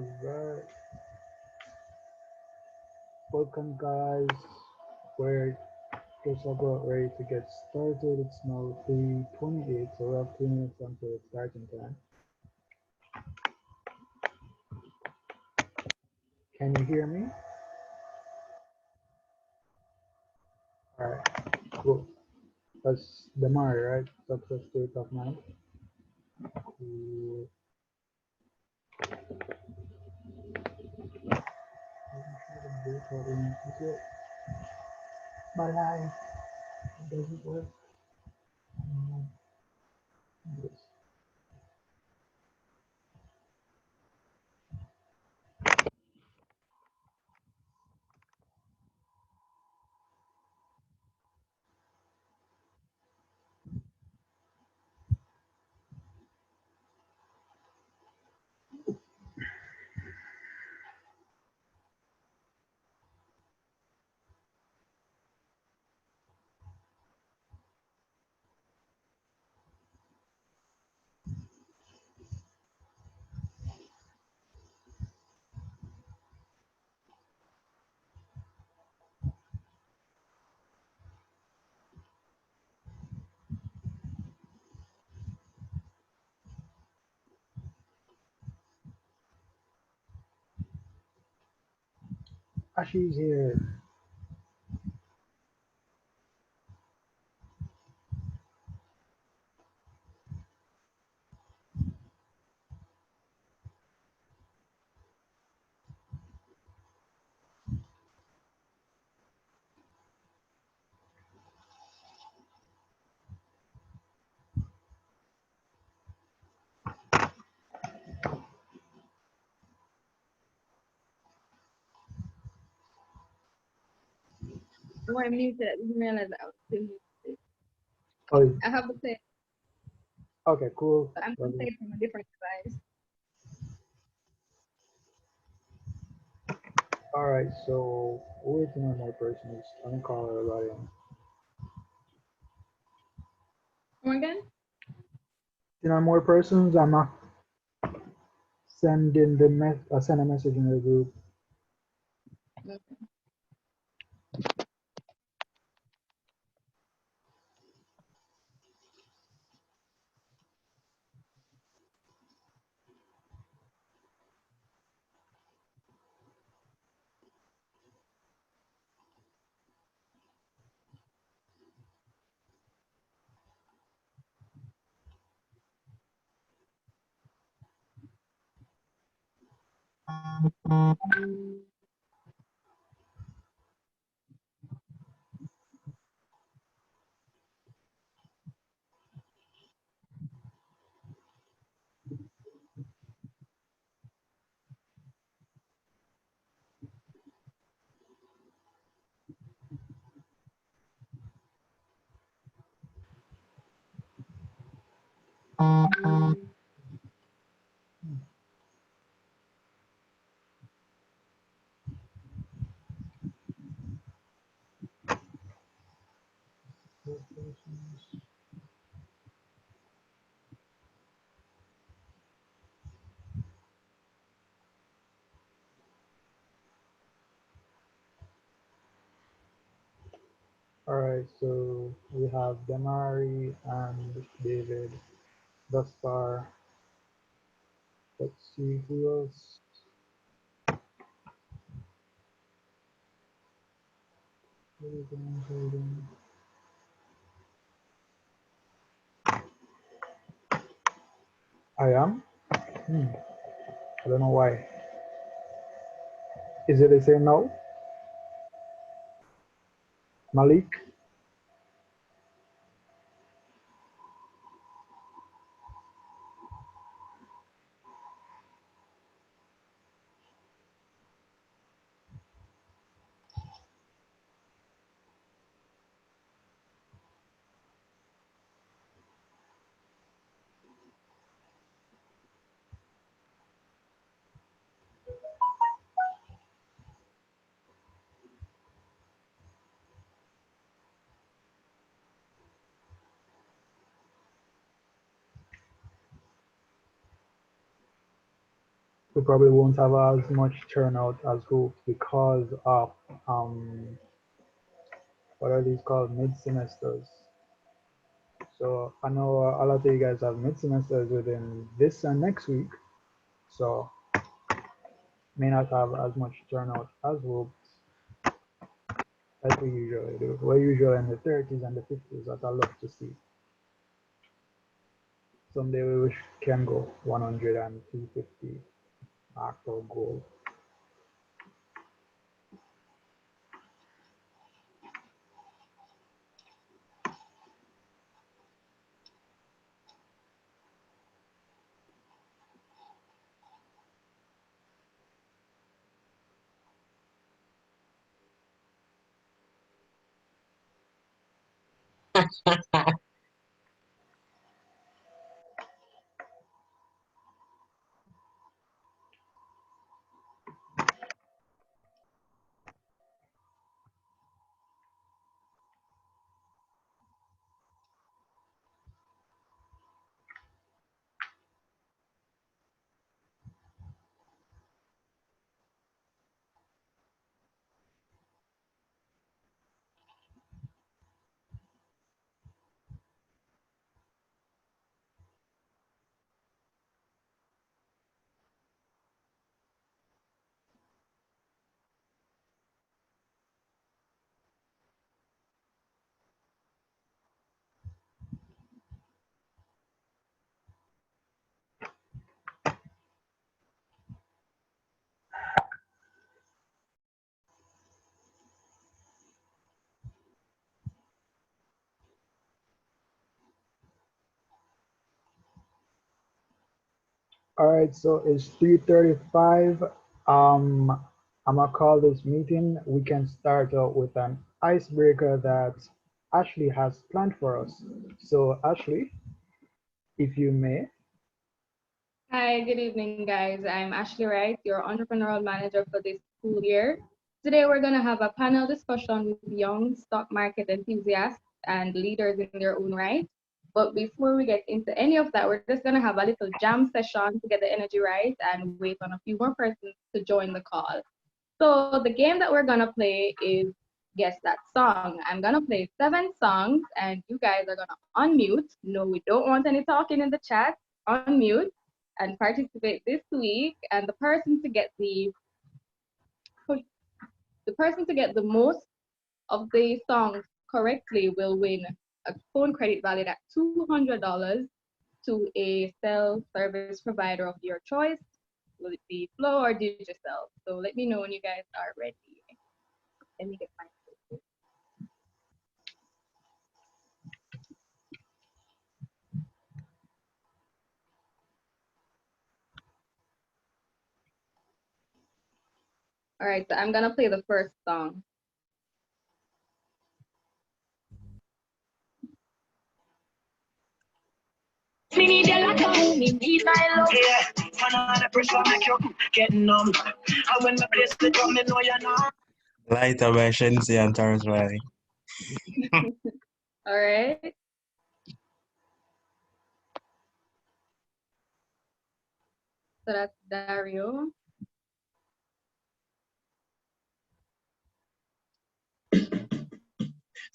Alright, welcome guys. We're just about ready to get started. It's now 3:28, so we have 2 minutes until it's starting time. Can you hear me? Alright, cool. That's Demari, right? Success state of mind. Cool. My life doesn't work. Ashi's here. Oh, I'm muted. I didn't realize I was still muted. Oh, I have to say, okay, cool. I'm going to say it from a different device. Alright, so waiting on more persons. I'm gonna call everybody in. Come again? More persons. I'm not sending send a message in the group. Okay. Alright, so we have Demari and David thus far. Let's see who else. I am? I don't know why. Is it the same now? Malik? we probably won't have as much turnout as hoped because of what are these called, mid semesters. So I know a lot of you guys have mid semesters within this and next week, so may not have as much turnout as hoped as we usually do. We're usually in the 30s and the 50s that I love to see. Someday we wish can go 100 and 250 mark or goal. All right, so it's 3:35. I'm gonna call this meeting. We can start out with an icebreaker that Ashley has planned for us. So Ashley, if you may. Hi, good evening, guys. I'm Ashley Wright, your entrepreneurial manager for this school year. Today, we're going to have a panel discussion with young stock market enthusiasts and leaders in their own right. But before we get into any of that, we're just going to have a little jam session to get the energy right and wait on a few more persons to join the call. So the game that we're going to play is Guess That Song. I'm going to play 7 songs and you guys are going to unmute. No, we don't want any talking in the chat. Unmute and participate this week. And the person to get the most of the songs correctly will win a phone credit valued at $200 to a self-service provider of your choice. Will it be Flow or Digicel? So let me know when you guys are ready. Let me get my. All right, so I'm gonna play the first song. Lighter by Shensi and Terrence Riley. All right. So that's Dario.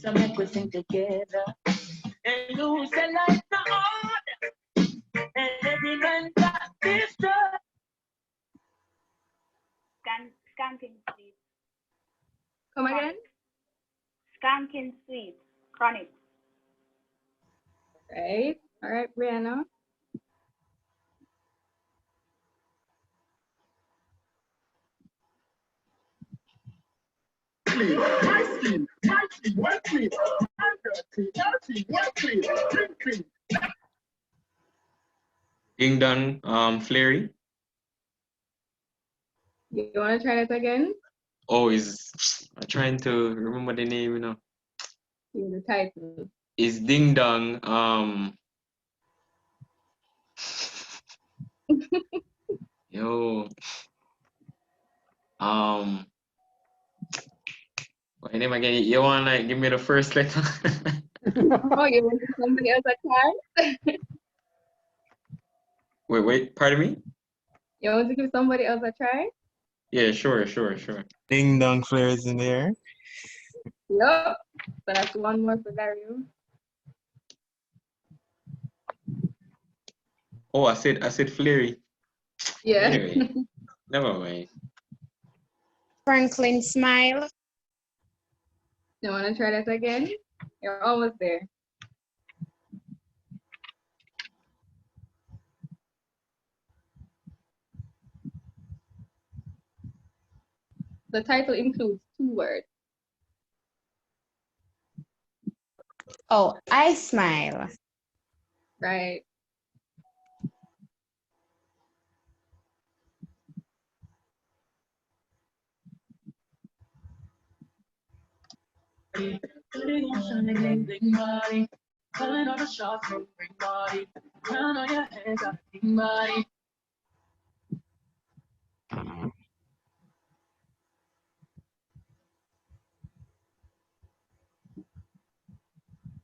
So make we sing together and lose the light the order and every man got this stuff. Skanking Sweet. Come again? Skanking Sweet. Chronic. Right. All right, Brianna. Ding Dong, Flary. You want to try that again? Oh, I'm trying to remember the name, you know. The title. Is Ding Dong, yo, what name again? You want like give me the first letter? Oh, you want somebody else a try? Wait, pardon me? You want to give somebody else a try? Yeah, sure. Ding dong flares in there. Yup. So that's one more for Dario. Oh, I said Fleury. Yeah. Anyway, never mind. Franklin smile. You want to try that again? You're almost there. The title includes 2 words. Oh, I smile. Right.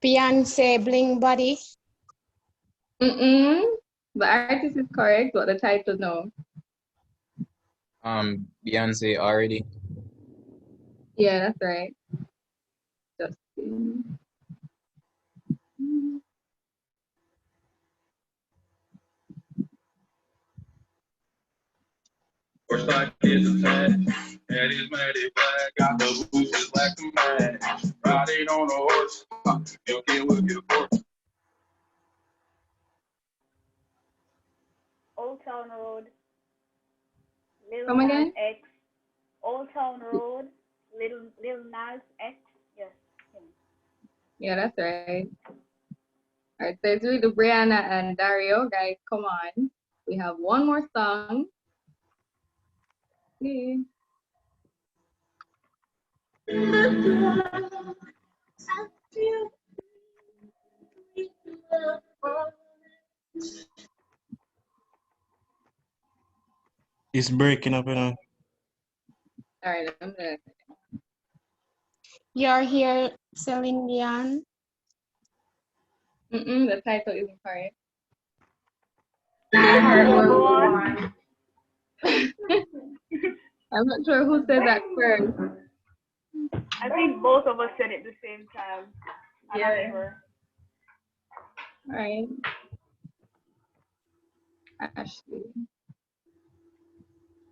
Beyonce bling body. The artist is correct, but the title no. Beyonce already. Yeah, that's right. Justin. First I is attached, head is matted black, got the boots just black to match. Riding on a horse, you can't look at a horse. Old Town Road. Lil Come Nas again? X. Old Town Road. Lil Nas X. Yes. him. Yeah, that's right. All right, so it's really Brianna and Dario. Guys, come on. We have one more song. Yeah. It's breaking up, you know. All right, I'm gonna. You're here, Celine Dion. The title isn't correct. Go on. I'm not sure who said that first. I think both of us said it at the same time. I'm not Yeah. sure. All right. Ashley.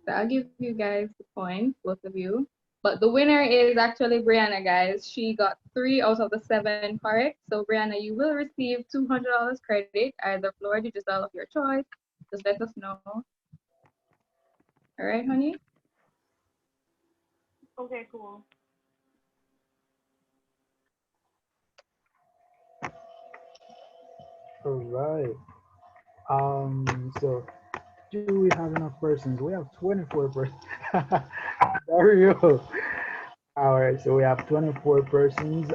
So I'll give you guys the points, both of you. But the winner is actually Brianna, guys. She got 3 out of the 7 correct. So Brianna, you will receive $200 credit, either floor digital of your choice. Just let us know. All right, honey? Okay, cool. All right. So do we have enough persons? We have 24 persons. Dario. All right, so we have 24 persons.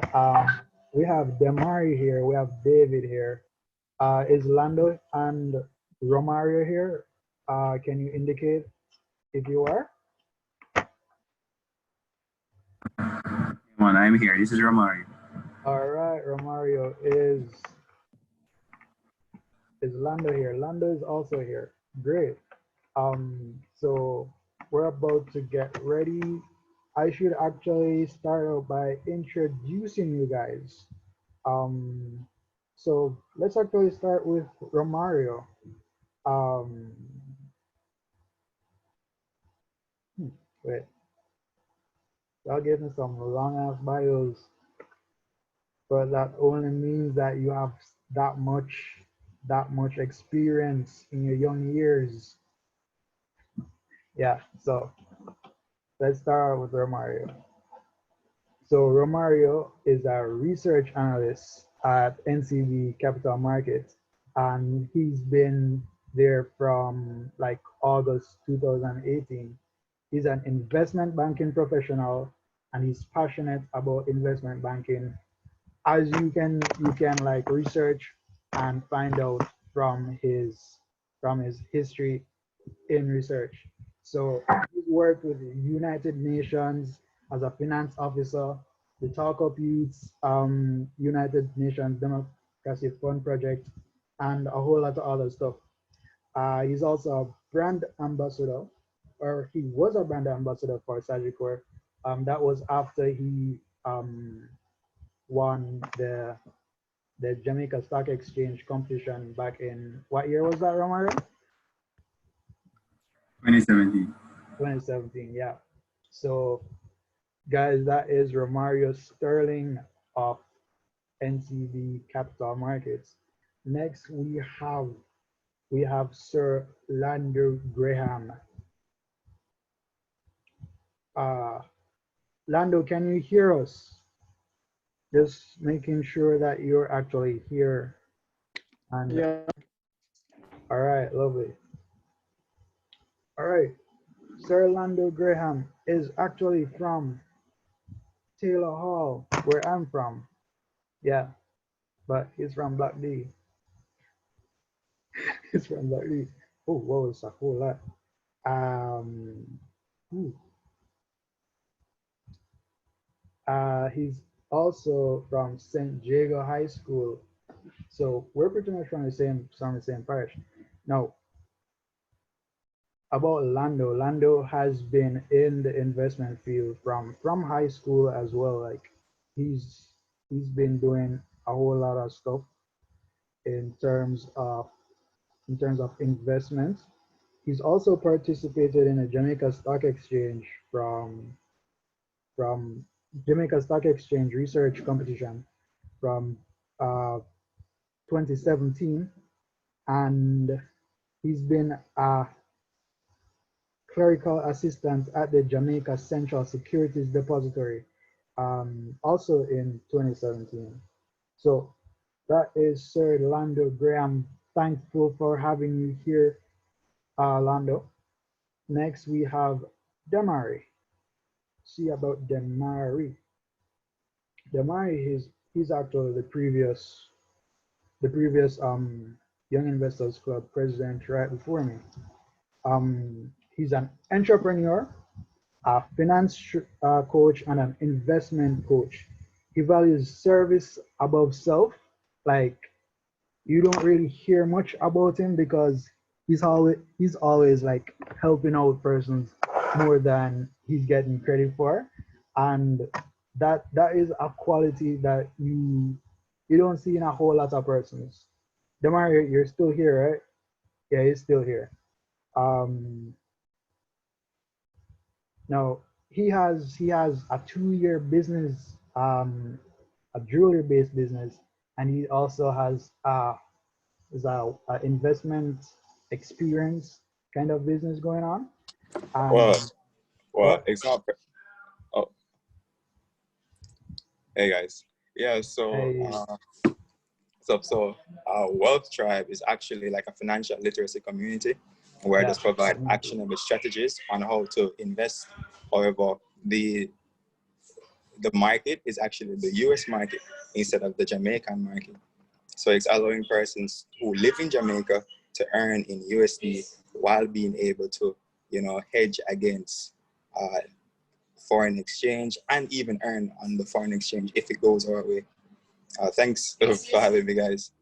We have Demari here. We have David here. Is Lando and Romario here? Can you indicate if you are? Come on, I'm here. This is Romario. All right, Romario is Lando here. Lando is also here. Great. So we're about to get ready. I should actually start out by introducing you guys. So let's actually start with Romario. Wait, y'all gave me some long ass bios, but that only means that you have that much experience in your young years. Yeah, so let's start with Romario. So Romario is a research analyst at NCB Capital Markets, and he's been there from like August 2018. He's an investment banking professional, and he's passionate about investment banking. As you can like research and find out from his history in research. So he's worked with the United Nations as a finance officer, the Talk Up Youths, United Nations Democracy Fund Project, and a whole lot of other stuff. He's also a brand ambassador, or he was a brand ambassador for Sagicor. That was after he won the Jamaica Stock Exchange competition back in, what year was that, Romario? 2017. 2017, yeah. So, guys, that is Romario Sterling of NCB Capital Markets. Next, we have Sir Lando Graham. Lando, can you hear us? Just making sure that you're actually here. And Yeah. all right, lovely. All right, Sir Lando Graham is actually from Taylor Hall, where I'm from. Yeah, but he's from Black D. He's from Black D. Oh, whoa, it's a whole lot. Ooh. He's also from St. Jago High School. So we're pretty much from the same parish. Now, about Lando. Lando has been in the investment field from high school as well. Like he's been doing a whole lot of stuff in terms of investments. He's also participated in a Jamaica Stock Exchange from Jamaica Stock Exchange research competition from 2017, and he's been a clerical assistant at the Jamaica Central Securities Depository, also in 2017. So that is Sir Lando Graham. Thankful for having you here, Lando. Next we have Demari. See about Demari. Demari he's actually the previous Young Investors Club president right before me. He's an entrepreneur, a finance coach, and an investment coach. He values service above self. Like you don't really hear much about him because he's always like helping out persons more than he's getting credit for, and that is a quality that you don't see in a whole lot of persons. Demar, you're still here, right? Yeah, he's still here. Now he has a 2-year business, a jewelry-based business, and he also has is a investment experience kind of business going on. Well, example. Oh, hey guys. Yeah. So, Hey. Wealth Tribe is actually like a financial literacy community where Yeah. just provide actionable strategies on how to invest. However, the market is actually the US market instead of the Jamaican market. So it's allowing persons who live in Jamaica to earn in USD while being able to, hedge against foreign exchange and even earn on the foreign exchange if it goes our way. Thanks for having me, guys.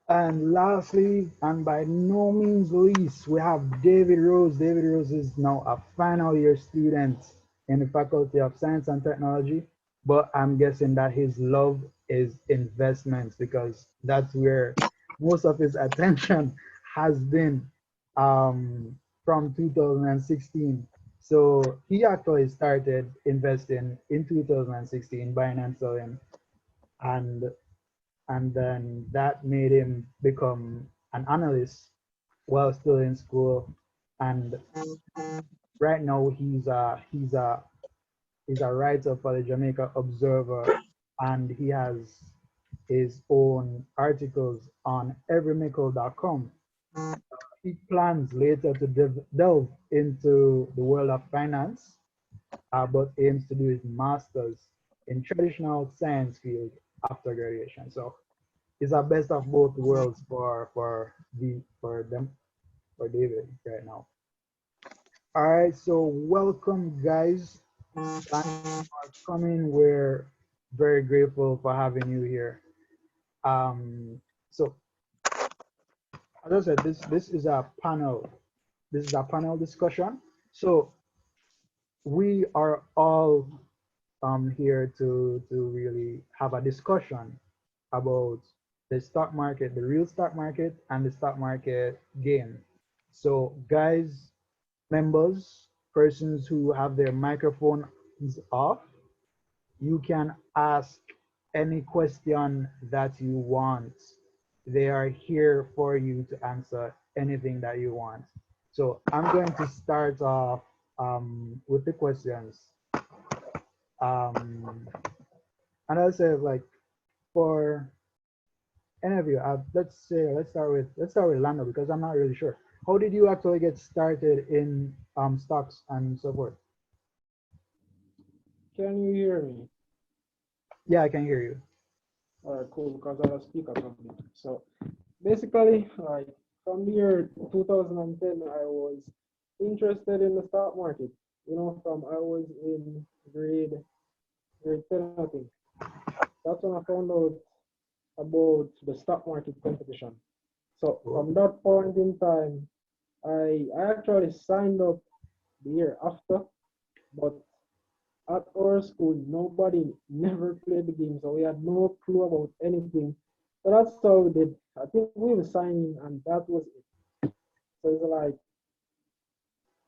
And lastly, and by no means least, we have David Rose. David Rose is now a final year student in the Faculty of Science and Technology, but I'm guessing that his love is investments because that's where most of his attention has been from 2016. So he actually started investing in 2016, buying and selling, and then that made him become an analyst while still in school. And right now he's a writer for the Jamaica Observer, and he has his own articles on everymickle.com. He plans later to delve into the world of finance, but aims to do his master's in traditional science field after graduation. So it's a best of both worlds for David right now. All right, so welcome guys. Thanks for coming. We're very grateful for having you here. So as I said, this is a panel. This is a panel discussion. So we are all here to really have a discussion about the stock market, the real stock market, and the stock market game. So guys, members, persons who have their microphones off, you can ask any question that you want. They are here for you to answer anything that you want. So I'm going to start off with the questions. And I'll say, like, for any of you, let's start with Lando, because I'm not really sure. How did you actually get started in stocks and so forth? Can you hear me? Yeah, I can hear you. All right, cool, because I was speaker probably. So basically, like from the year 2010, I was interested in the stock market. You know, from I was in grade 10, I think. That's when I found out about the stock market competition. So from that point in time, I actually signed up the year after, but at our school, nobody never played the game, so we had no clue about anything. So that's how we did. I think we were signing, and that was it. So it's like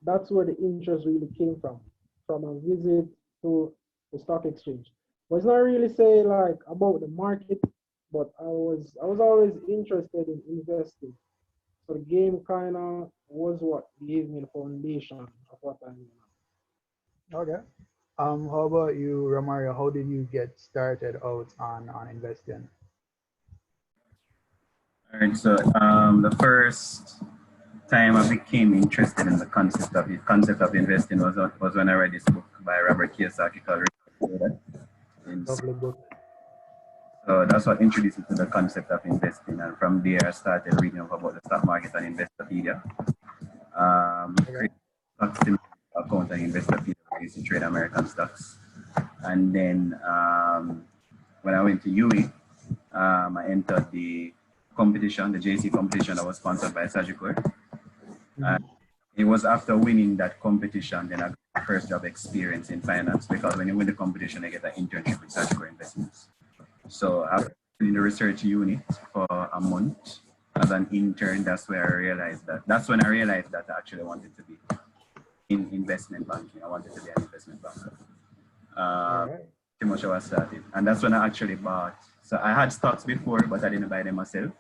that's where the interest really came from a visit to the stock exchange. But it's not really say like about the market, but I was always interested in investing. So the game kind of was what gave me the foundation of what I am now. Okay. How about you, Romario? How did you get started out on investing? All right, so the first time I became interested in the concept of investing was when I read this book by Robert Kiyosaki called Rich Dad Poor Dad. Lovely book. So that's what introduced me to the concept of investing, and from there I started reading up about the stock market and Investopedia. Created a stock simulator account on Investopedia where I used to trade American stocks. And then when I went to UWI, I entered the competition, the JC competition that was sponsored by Sagicor. It was after winning that competition, then I got my first job experience in finance, because when you win the competition, I get an internship with Sagicor Investments. So after doing the research unit for a month as an intern, that's when I realized that I actually wanted to be in investment banking. I wanted to be an investment banker. Pretty much how I started. And that's when I actually bought. So I had stocks before, but I didn't buy them myself.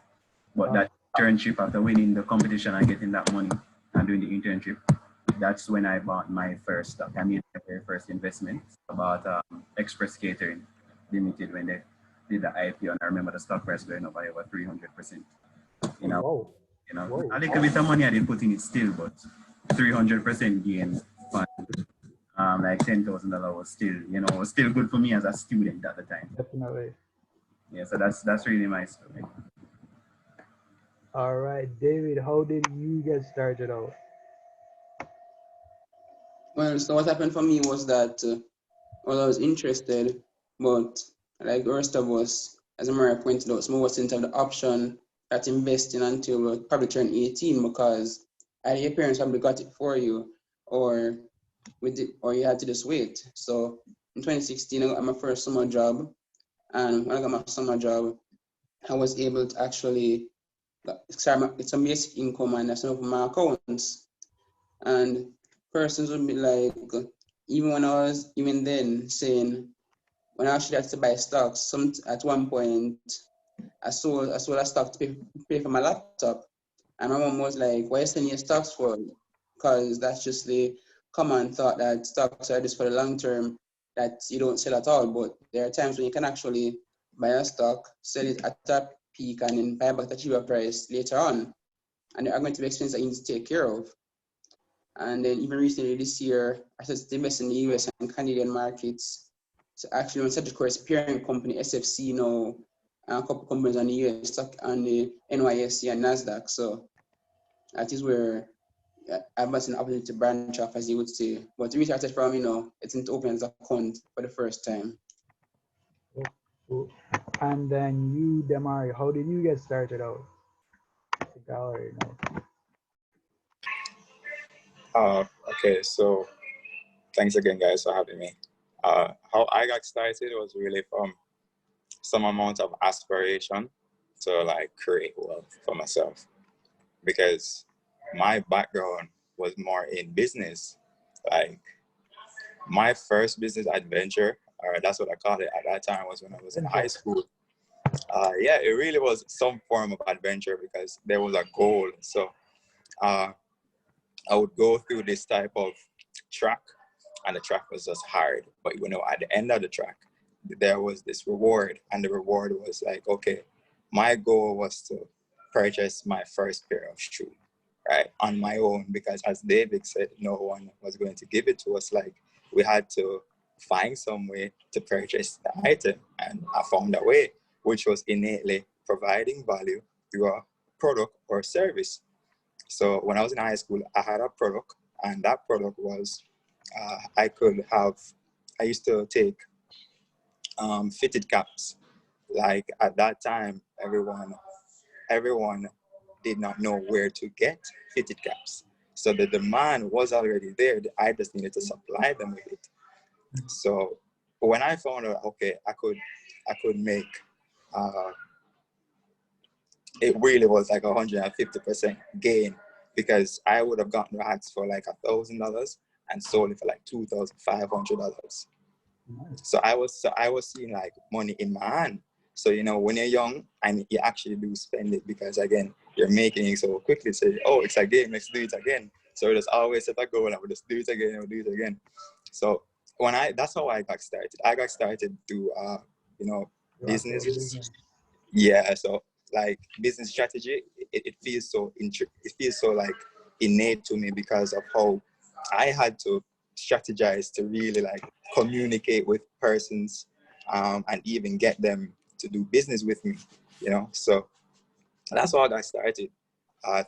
But that internship, after winning the competition and getting that money and doing the internship, that's when I bought my first stock. I made my very first investment. I bought Express Catering Limited when they did the IPO, and I remember the stock price going up by over 300%. You know, a little bit of money I didn't put in it still, but 300% gain fund, like $10,000 was still good for me as a student at the time. Definitely. Yeah, so that's really my story. All right, David, how did you get started out? Well, so what happened for me was that well, I was interested, but like the rest of us, as Maria pointed out, some of us didn't have the option at investing until we probably turned 18, because either your parents probably got it for you, or you had to just wait. So in 2016, I got my first summer job, and when I got my summer job, I was able to actually get some basic income and that's enough for my accounts. And persons would be like, even then saying, when I actually had to buy stocks, at one point I sold a stock to pay for my laptop. And my mom was like, why are you selling your stocks for? Because that's just the common thought that stocks are just for the long term, that you don't sell at all. But there are times when you can actually buy a stock, sell it at a peak, and then buy back at a cheaper price later on. And there are going to be expenses that you need to take care of. And then even recently this year, I started to invest in the US and Canadian markets. So actually on Sagittarius parent company, SFC now, and a couple companies on the US stock on the NYSE and NASDAQ. So that is where I've got an opportunity to branch off, as you would say. But to restart from, it's to open an account for the first time. Cool. And then you, Demari, how did you get started out? gallery. No. Okay, so thanks again, guys, for having me. How I got started was really from some amount of aspiration to like create wealth for myself, because my background was more in business. Like my first business adventure, or that's what I called it at that time, was when I was in high school. Yeah, it really was some form of adventure because there was a goal. So I would go through this type of track, and the track was just hard. But you know, at the end of the track, there was this reward, and the reward was like, okay, my goal was to purchase my first pair of shoes, right, on my own, because as David said, no one was going to give it to us. Like we had to find some way to purchase the item, and I found a way, which was innately providing value through a product or service. So when I was in high school, I had a product, and that product was I used to take fitted caps. Like at that time, everyone did not know where to get fitted caps. So the demand was already there. I just needed to supply them with it. So when I found out, okay, I could make, it really was like 150% gain, because I would have gotten the hats for like $1,000 and sold it for like $2,500. So I was seeing like money in my hand. So you know, when you're young and you actually do spend it, because again, you're making it so quickly. So oh, it's a game, let's do it again. So there's always set a goal, and I would just do it again, and do it again. So that's how I got started. I got started through you know, businesses. Yeah, so like business strategy, it feels so it feels so like innate to me, because of how I had to strategize to really like communicate with persons, and even get them to do business with me, you know. So that's how I got started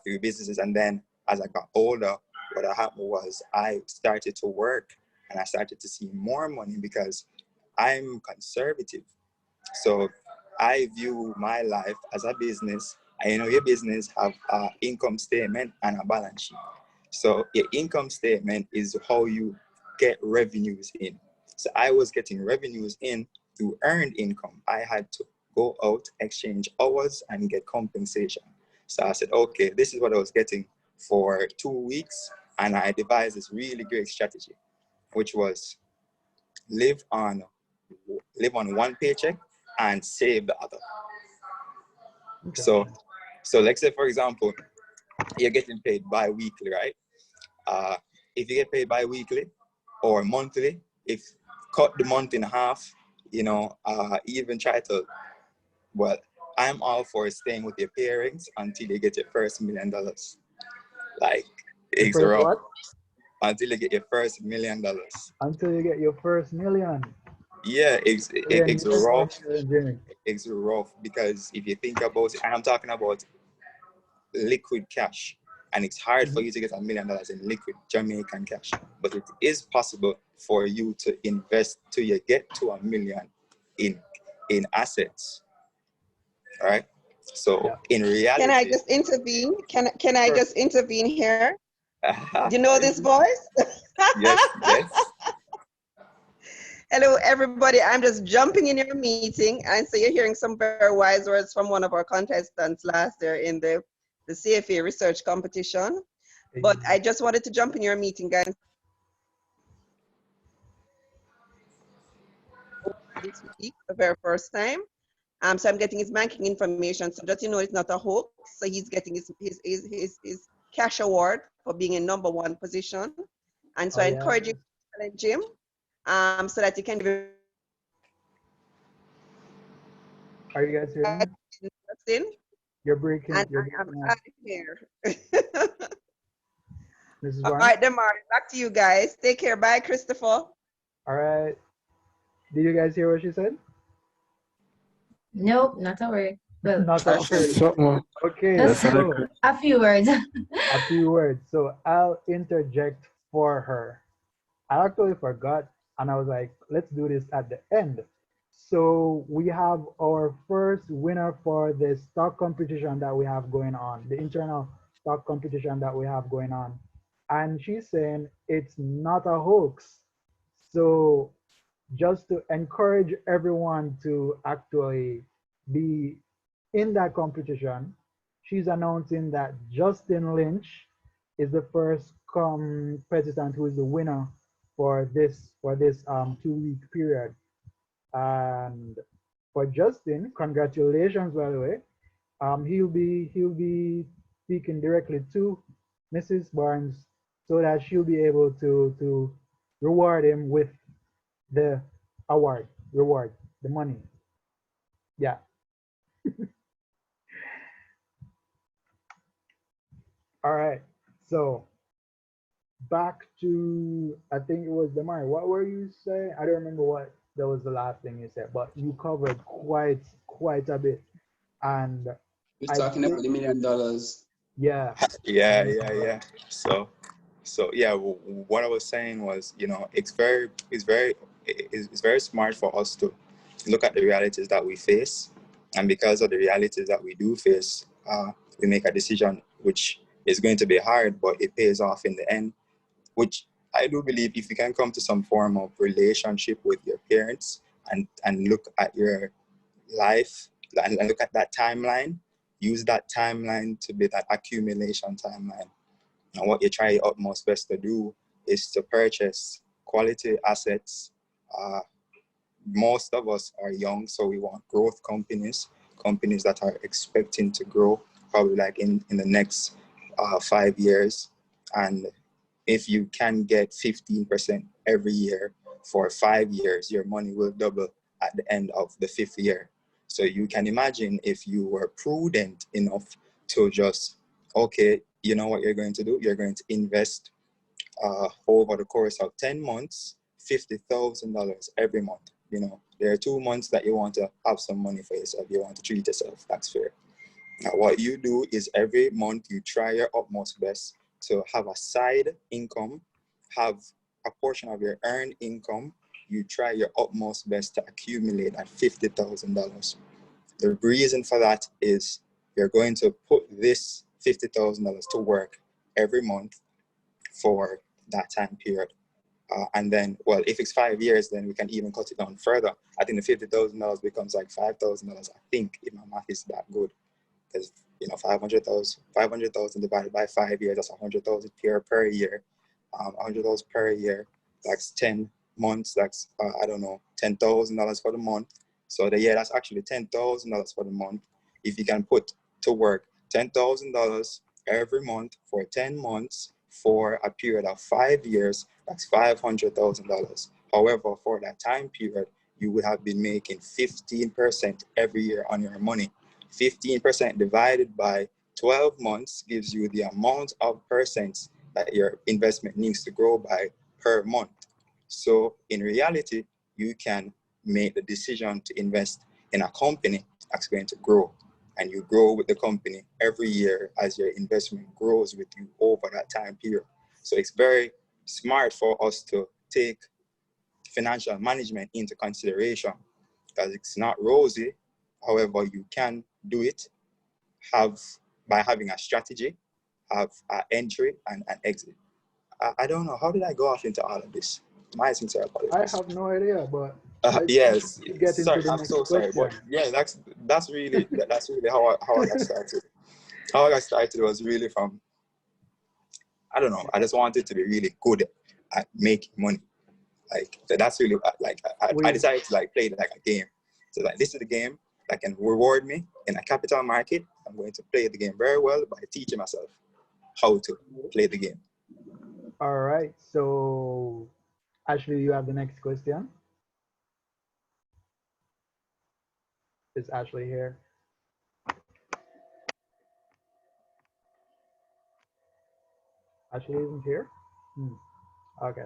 through businesses. And then as I got older, what happened was I started to work, and I started to see more money, because I'm conservative. So I view my life as a business. And you know, your business have an income statement and a balance sheet. So your income statement is how you get revenues in. So I was getting revenues in through earned income. I had to go out, exchange hours, and get compensation. So I said, okay, this is what I was getting for 2 weeks. And I devised this really great strategy, which was live on one paycheck and save the other. So let's say, for example, you're getting paid bi-weekly, right? If you get paid bi-weekly or monthly, if cut the month in half, you know, even try to, well, I'm all for staying with your parents until you get your first $1 million. Like, it's rough. What? Until you get your first $1 million. Until you get your first million. Yeah, it's rough. It's rough, because if you think about it, and I'm talking about liquid cash, and it's hard for you to get $1 million in liquid Jamaican cash, but it is possible for you to invest till you get to $1 million in assets. All right. So in reality, can I just intervene? Can I just intervene here? Do you know this voice? Yes. Hello, everybody. I'm just jumping in your meeting, and so you're hearing some very wise words from one of our contestants last year in the CFA research competition. But I just wanted to jump in your meeting, guys. This week, the very first time. So I'm getting his banking information. So just, you know, it's not a hoax. So he's getting his cash award for being in #1 position. And so I encourage you to challenge him, so that you can give. Are you guys hearing me? You're breaking. And You're I'm breaking out of here. Mrs. All Warren? right, Demari, back to you guys. Take care. Bye, Christopher. All right. Did you guys hear what she said? Nope, not a word. Well, Not a word. Okay, just so a few words. a few words. So I'll interject for her. I actually forgot, and I was like, let's do this at the end. So we have our first winner for the stock competition that we have going on, the internal stock competition that we have going on. And she's saying it's not a hoax. So just to encourage everyone to actually be in that competition, she's announcing that Justin Lynch is the first competitor who is the winner for this 2-week period. And for Justin, congratulations, by the way. He'll be speaking directly to Mrs. Barnes so that she'll be able to reward him with the reward, the money. Yeah. All right. So back to, I think it was Demari. What were you saying? I don't remember what that was the last thing you said, but you covered quite a bit. And We're talking about the $1 million. Yeah. Yeah. So yeah, what I was saying was, it's very smart for us to look at the realities that we face, and because of the realities that we do face, we make a decision which is going to be hard, but it pays off in the end. Which I do believe, if you can come to some form of relationship with your parents and look at your life and look at that timeline, use that timeline to be that accumulation timeline. And what you try your utmost best to do is to purchase quality assets. Most of us are young, so we want growth companies that are expecting to grow probably like in the next 5 years. And if you can get 15% every year for 5 years, your money will double at the end of the 5th year. So you can imagine if you were prudent enough to just, okay, you know what you're going to do? You're going to invest over the course of 10 months, $50,000 every month. There are 2 months that you want to have some money for yourself. You want to treat yourself. That's fair. Now, what you do is every month you try your utmost best to have a side income, have a portion of your earned income. You try your utmost best to accumulate that $50,000. The reason for that is you're going to put this $50,000 to work every month for that time period. And then, well, if it's 5 years, then we can even cut it down further. I think the $50,000 becomes like $5,000. I think, if my math is that good, because 500,000 divided by 5 years, that's 100,000 per year. 100,000 per year. That's 10 months. That's $10,000 for the month. So that's actually $10,000 for the month. If you can put to work $10,000 every month for 10 months for a period of 5 years, that's $500,000. However, for that time period, you would have been making 15% every year on your money. 15% divided by 12 months gives you the amount of percents that your investment needs to grow by per month. So in reality, you can make the decision to invest in a company that's going to grow, and you grow with the company every year as your investment grows with you over that time period. So it's very smart for us to take financial management into consideration, because it's not rosy. However, you can do it by having a strategy, have an entry and an exit. I don't know. How did I go off into all of this? My sincere apologies. I have no idea, but yes. Get into sorry, the I'm next so sorry, but question. yeah, that's really how I got started. How I got started was really from, I don't know. I just wanted to be really good at making money. Like that's really I decided to play it like a game. So this is the game that can reward me in a capital market. I'm going to play the game very well by teaching myself how to play the game. All right. So Ashley, you have the next question. Is Ashley here? Ashley isn't here? Okay.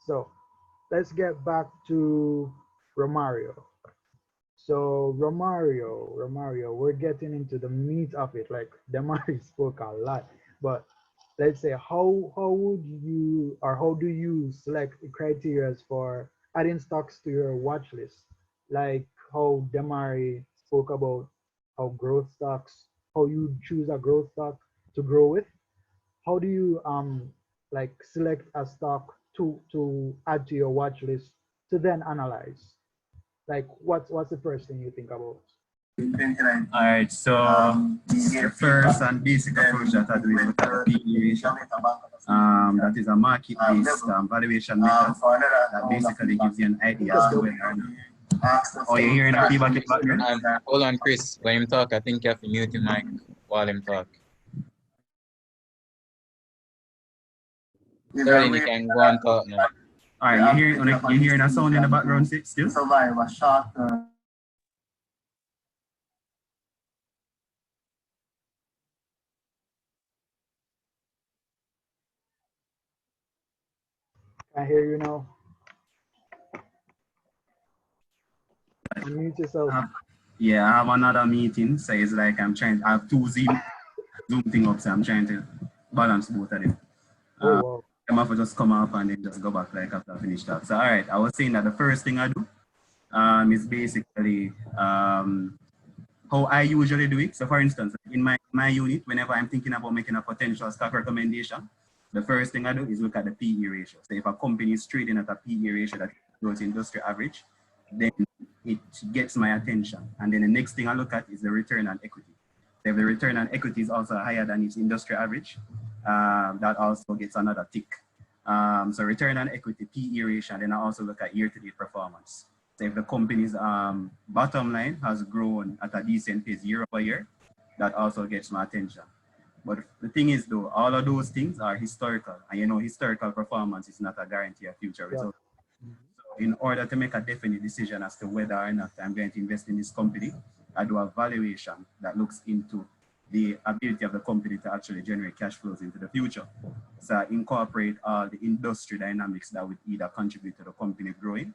So let's get back to Romario. So Romario, we're getting into the meat of it. Like Demari spoke a lot, but let's say how would you, or how do you select criteria for adding stocks to your watch list? like how Demari spoke about how growth stocks, how you choose a growth stock to grow with. How do you like select a stock to add to your watch list to then analyze? Like what's the first thing you think about? All right, so the first and basic approach that I do is look at the PE ratio. That is a market-based valuation method that basically gives you an idea as to whether. Oh, you're hearing the feedback in the background? Hold on, Chris. When him talk, I think you have to mute your mic while him talk. Sterling, you can go and talk now. All right, you're hearing a sound in the background still? Survive a short-term. I hear you now. Unmute yourself. Yeah, I have another meeting, so it's like I have two Zoom thing up, so I'm trying to balance both of them. Wow. I'm have to just come up and then just go back like after I finish that. So all right, I was saying that the first thing I do is basically how I usually do it. So for instance, in my unit, whenever I'm thinking about making a potential stock recommendation, the first thing I do is look at the PE ratio. So if a company is trading at a PE ratio that goes to industry average, then it gets my attention. And then the next thing I look at is the return on equity. So if the return on equity is also higher than its industry average, that also gets another tick. So return on equity, PE ratio, and then I also look at year-to-date performance. So if the company's bottom line has grown at a decent pace year over year, that also gets my attention. But the thing is though, all of those things are historical, and you know, historical performance is not a guarantee of future results. So in order to make a definite decision as to whether or not I'm going to invest in this company, I do a valuation that looks into the ability of the company to actually generate cash flows into the future. So I incorporate all the industry dynamics that would either contribute to the company growing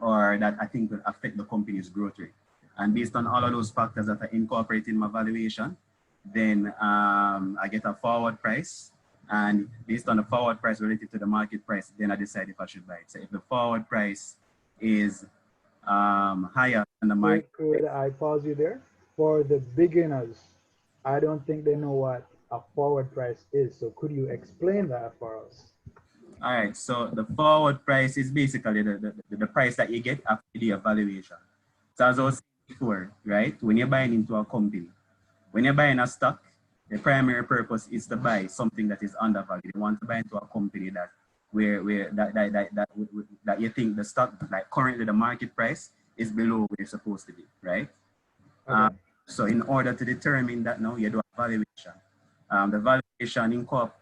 or that I think will affect the company's growth rate. And based on all of those factors that I incorporate in my valuation, then I get a forward price. And based on the forward price relative to the market price, then I decide if I should buy it. So if the forward price is higher than the market. Could I pause you there? For the beginners, I don't think they know what a forward price is. So could you explain that for us? All right, so the forward price is basically the price that you get after the evaluation. So as I was saying before, right, when you're buying into a company, when you're buying a stock, the primary purpose is to buy something that is undervalued. You want to buy into a company that that you think the stock, like currently the market price is below where it's supposed to be, right? Okay. So in order to determine that now, you do a valuation. The valuation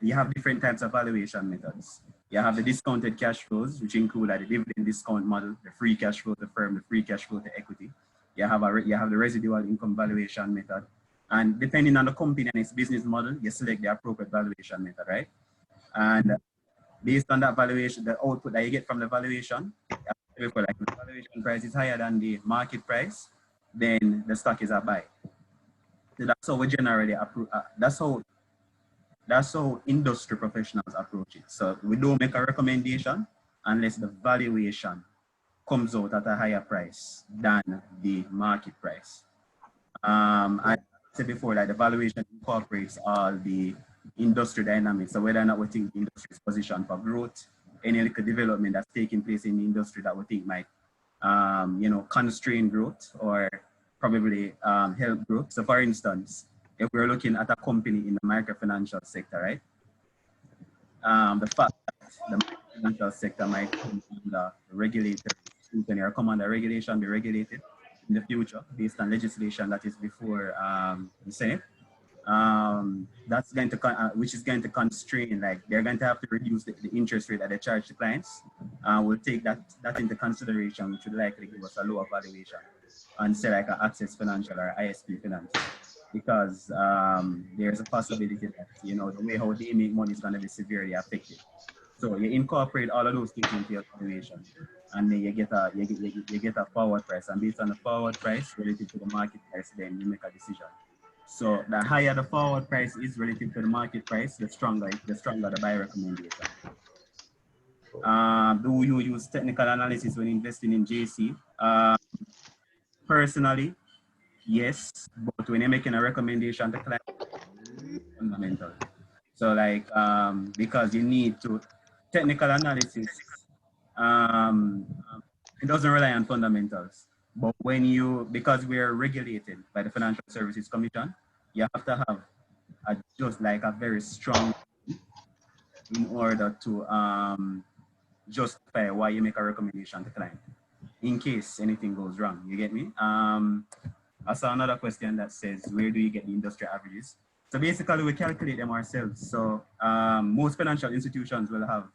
you have different types of valuation methods. You have the discounted cash flows, which include like the dividend discount model, the free cash flow to firm, the free cash flow to equity. You have the residual income valuation method. And depending on the company and its business model, you select the appropriate valuation method, right? And based on that valuation, the output that you get from the valuation, if the valuation price is higher than the market price, then the stock is a buy. So that's how we generally approve. That's how industry professionals approach it. So we don't make a recommendation unless the valuation comes out at a higher price than the market price. I said before that the valuation incorporates all the industry dynamics. So whether or not we think the industry is positioned for growth, any little development that's taking place in the industry that we think might, constrain growth or probably help growth. So for instance, if we're looking at a company in the microfinancial sector, right? The fact that the microfinancial sector might come under regulatory scrutiny or come under regulation, be regulated in the future based on legislation that is before the Senate, that's going to which is going to constrain, like they're going to have to reduce the interest rate that they charge to clients. We'll take that into consideration, which would likely give us a lower valuation and say like an Access Financial or ISP Finance, because there's a possibility that the way how they make money is going to be severely affected. So you incorporate all of those things into your valuation, and then you get a forward price, and based on the forward price relative to the market price, then you make a decision. So the higher the forward price is relative to the market price, the stronger the buy recommendation. Do you use technical analysis when investing in JC? Personally, yes, but when you're making a recommendation to client, fundamental. So like, because you need to, technical analysis, it doesn't rely on fundamentals. But when you, because we're regulated by the Financial Services Commission, you have to have just like a very strong in order to justify why you make a recommendation to client in case anything goes wrong. You get me? I saw another question that says, where do you get the industry averages? So basically, we calculate them ourselves. So most financial institutions will have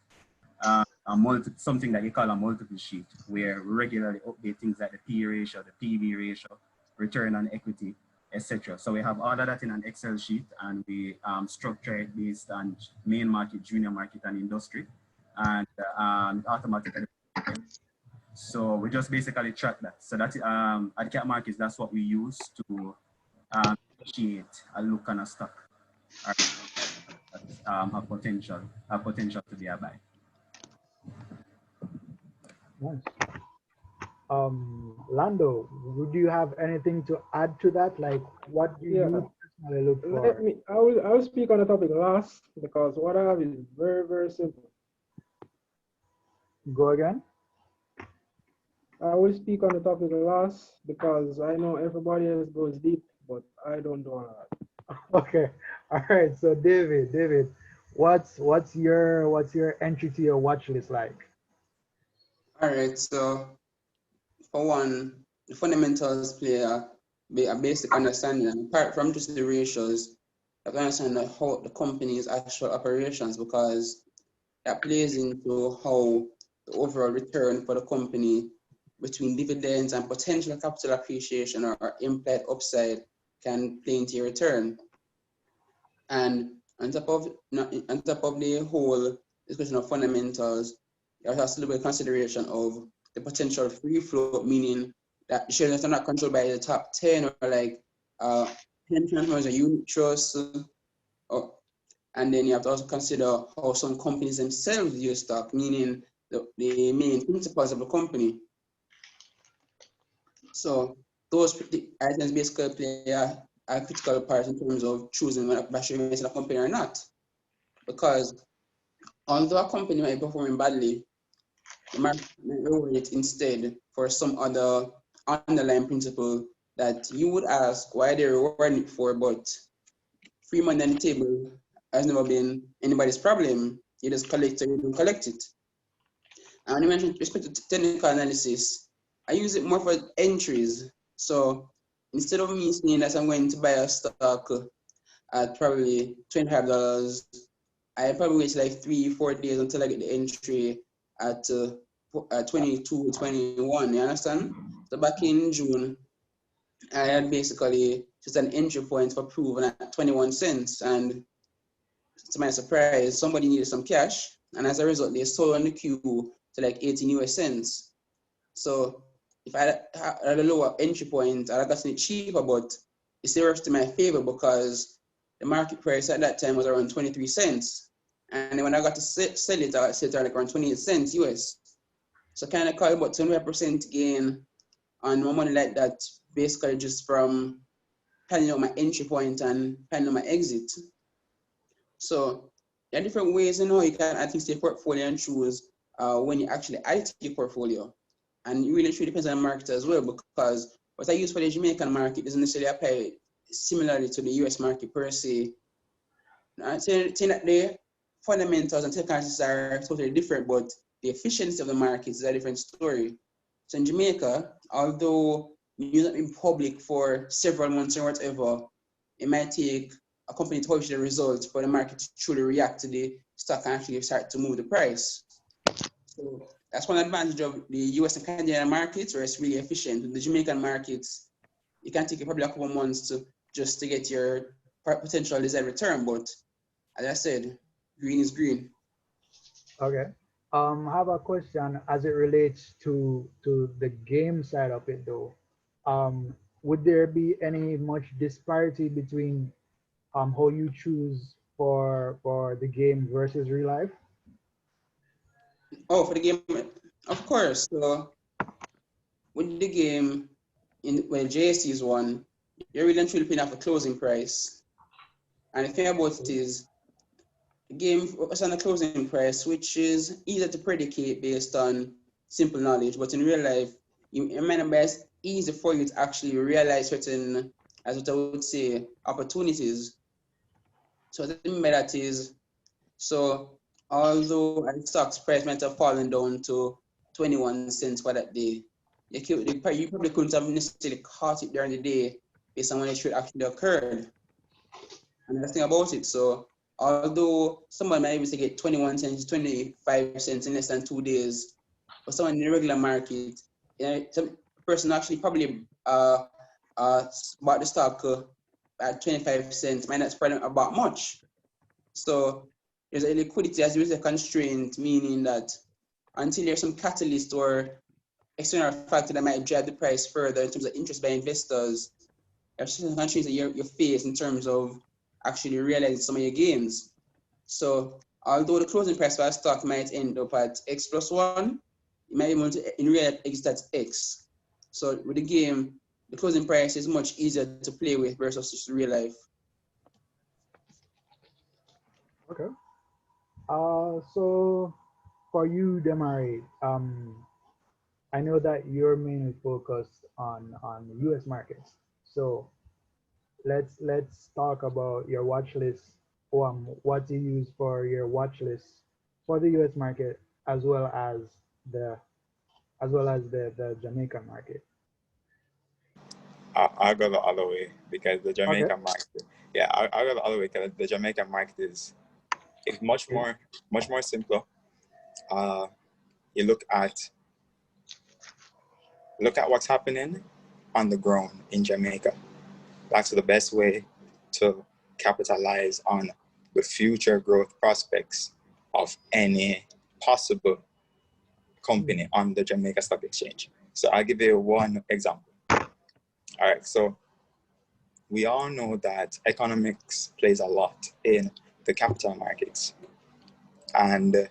something that you call a multiple sheet, where we regularly update things like the P ratio, the PB ratio, return on equity, etc. So we have all of that in an Excel sheet, and we structure it based on main market, junior market, and industry, and automatically. So we just basically track that. So that's at cap markets, that's what we use to initiate a look on a stock, a potential to be a buy. Nice. Lando, would you have anything to add to that? Like, what do you personally look for? I will speak on the topic last, because what I have is very, very simple. Go again? I will speak on the topic last because I know everybody else goes deep, but I don't do all that. Okay. All right. So David, what's your entry to your watch list like? All right. So for one, the fundamentals play a basic understanding, and apart from just the ratios, you have to understand how the company's actual operations, because that plays into how the overall return for the company between dividends and potential capital appreciation or implied upside can play into your return. And on top of the whole discussion of fundamentals, you have to look at consideration of the potential free float, meaning that shares are not controlled by the top 10 or like pension funds or unit trusts. And then you have to also consider how some companies themselves use stock, meaning the main principles of the company. So those items basically play a critical part in terms of choosing whether to invest in a company or not. Because although a company might be performing badly, the market might reward it instead for some other underlying principle that you would ask why they're rewarding it for, but free money on the table has never been anybody's problem. You just collect it or you don't collect it. And when you mentioned respect to technical analysis, I use it more for entries. So instead of me saying that I'm going to buy a stock at probably $25, I probably wait like 3-4 days until I get the entry at 22, 21, you understand? So back in June, I had basically just an entry point for proven at 21 cents. And to my surprise, somebody needed some cash. And as a result, they sold on the queue to like 18 US cents. So if I had a lower entry point, I'd have gotten it cheaper, but it still works to my favor because the market price at that time was around 23 cents. And then when I got to sell it, I set it like around 28 cents US. So kind of call about 25% gain on my money like that, basically just from planning out my entry point and planning out my exit. So there are different ways, you can add things to your portfolio and choose when you actually add to your portfolio. And it really depends on the market as well, because what I use for the Jamaican market doesn't necessarily apply similarly to the US market per se. I'm saying that the fundamentals and technicalities are totally different, but the efficiency of the market is a different story. So in Jamaica, although news has been public for several months or whatever, it might take a company to publish the results for the market to truly react to the stock and actually start to move the price. So that's one advantage of the US and Canadian markets, where it's really efficient. With the Jamaican markets, it can take you probably a couple of months to get your potential desired return. But as I said, green is green. Okay. I have a question as it relates to the game side of it though. Would there be any much disparity between how you choose for the game versus real life? Oh, for the game, of course. So with the game, JSC is one, you're really and truly paying off a closing price. And the thing about it is, the game was on a closing price, which is easy to predicate based on simple knowledge. But in real life, it might not be as easy for you to actually realize certain, as what I would say, opportunities. So what I mean by that is, so although the stock's price might have fallen down to 21 cents for that day, you probably couldn't have necessarily caught it during the day based on when it should actually occurred. And that's the thing about it. So although someone might be able to get 21 cents, 25 cents in less than 2 days, for someone in the regular market, some person actually probably bought the stock at 25 cents, might not spread about much. So there's a liquidity as there is a constraint, meaning that until there's some catalyst or external factor that might drive the price further in terms of interest by investors, there's certain constraints that you face in terms of actually realizing some of your gains. So although the closing price for a stock might end up at X plus one, you might want to in real life exit at X. So with the game, the closing price is much easier to play with versus just real life. Okay. So for you, Demari, I know that you're mainly focused on the U.S. markets. So let's talk about your watch list. What you use for your watch list for the U.S. market as well as the the Jamaican market. I'll go the other way because the Okay. Jamaican market. Yeah, I'll go the other way because the Jamaican market is much more simpler. You look at what's happening on the ground in Jamaica. That's the best way to capitalize on the future growth prospects of any possible company on the Jamaica Stock Exchange. So I'll give you one example. All right, so we all know that economics plays a lot in the capital markets. And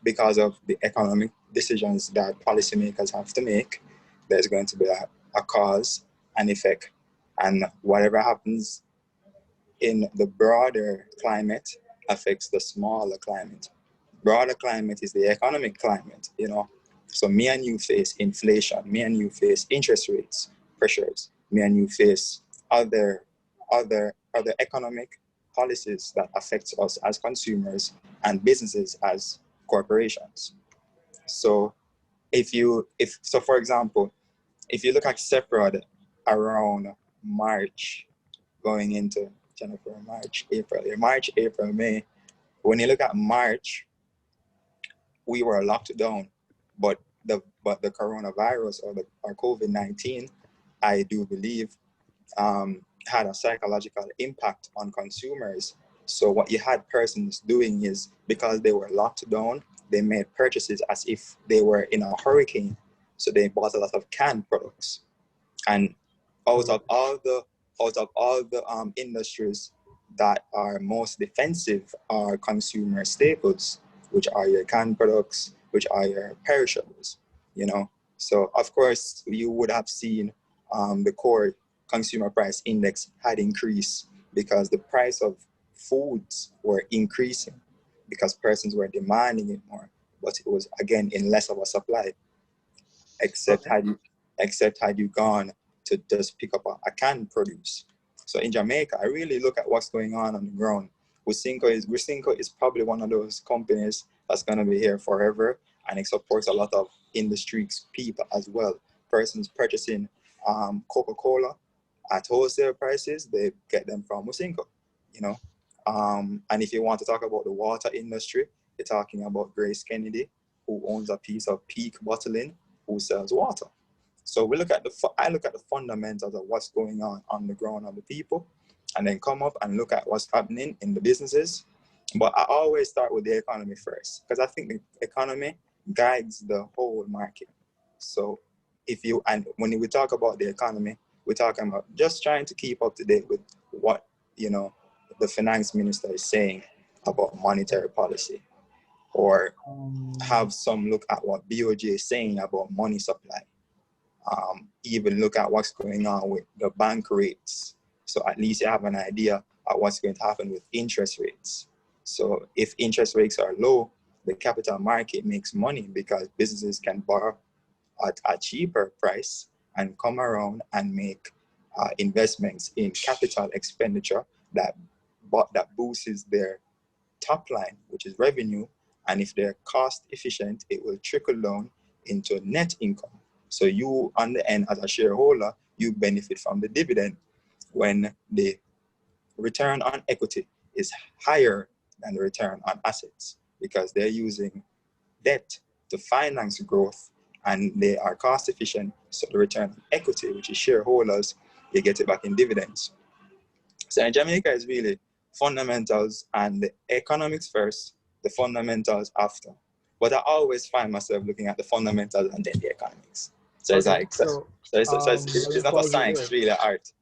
because of the economic decisions that policymakers have to make, there's going to be a cause and effect. And whatever happens in the broader climate affects the smaller climate. Broader climate is the economic climate, you know. So me and you face inflation, me and you face interest rates pressures, me and you face other economic policies that affect us as consumers and businesses as corporations. So for example, if you look at CEPROD around March, going into March, April, May, when you look at March, we were locked down, but the coronavirus or COVID-19, I do believe, had a psychological impact on consumers. So what you had persons doing is, because they were locked down, they made purchases as if they were in a hurricane. So they bought a lot of canned products. And out of all the industries that are most defensive are consumer staples, which are your canned products, which are your perishables, you know. So of course you would have seen the core consumer price index had increased because the price of foods were increasing because persons were demanding it more, but it was again in less of a supply, except had you gone to just pick up a canned produce. So in Jamaica, I really look at what's going on the ground. Wisynco is probably one of those companies that's going to be here forever, and it supports a lot of industry people as well. Persons purchasing Coca-Cola at wholesale prices, they get them from Wisynco, you know. And if you want to talk about the water industry, you're talking about Grace Kennedy, who owns a piece of Peak Bottling, who sells water. So I look at the fundamentals of what's going on the ground of the people, and then come up and look at what's happening in the businesses. But I always start with the economy first, because I think the economy guides the whole market. So when we talk about the economy, we're talking about just trying to keep up to date with what, you know, the finance minister is saying about monetary policy. or have some look at what BOJ is saying about money supply. Even look at what's going on with the bank rates. So at least you have an idea of what's going to happen with interest rates. So if interest rates are low, the capital market makes money because businesses can borrow at a cheaper price and come around and make investments in capital expenditure that boosts their top line, which is revenue. And if they're cost efficient, it will trickle down into net income. So you, on the end, as a shareholder, you benefit from the dividend when the return on equity is higher than the return on assets because they're using debt to finance growth and they are cost efficient. So the return on equity, which is shareholders, you get it back in dividends. So in Jamaica is really fundamentals and the economics first, the fundamentals after. But I always find myself looking at the fundamentals and then the economics. So it's Okay, like, it's not a science, it's really art.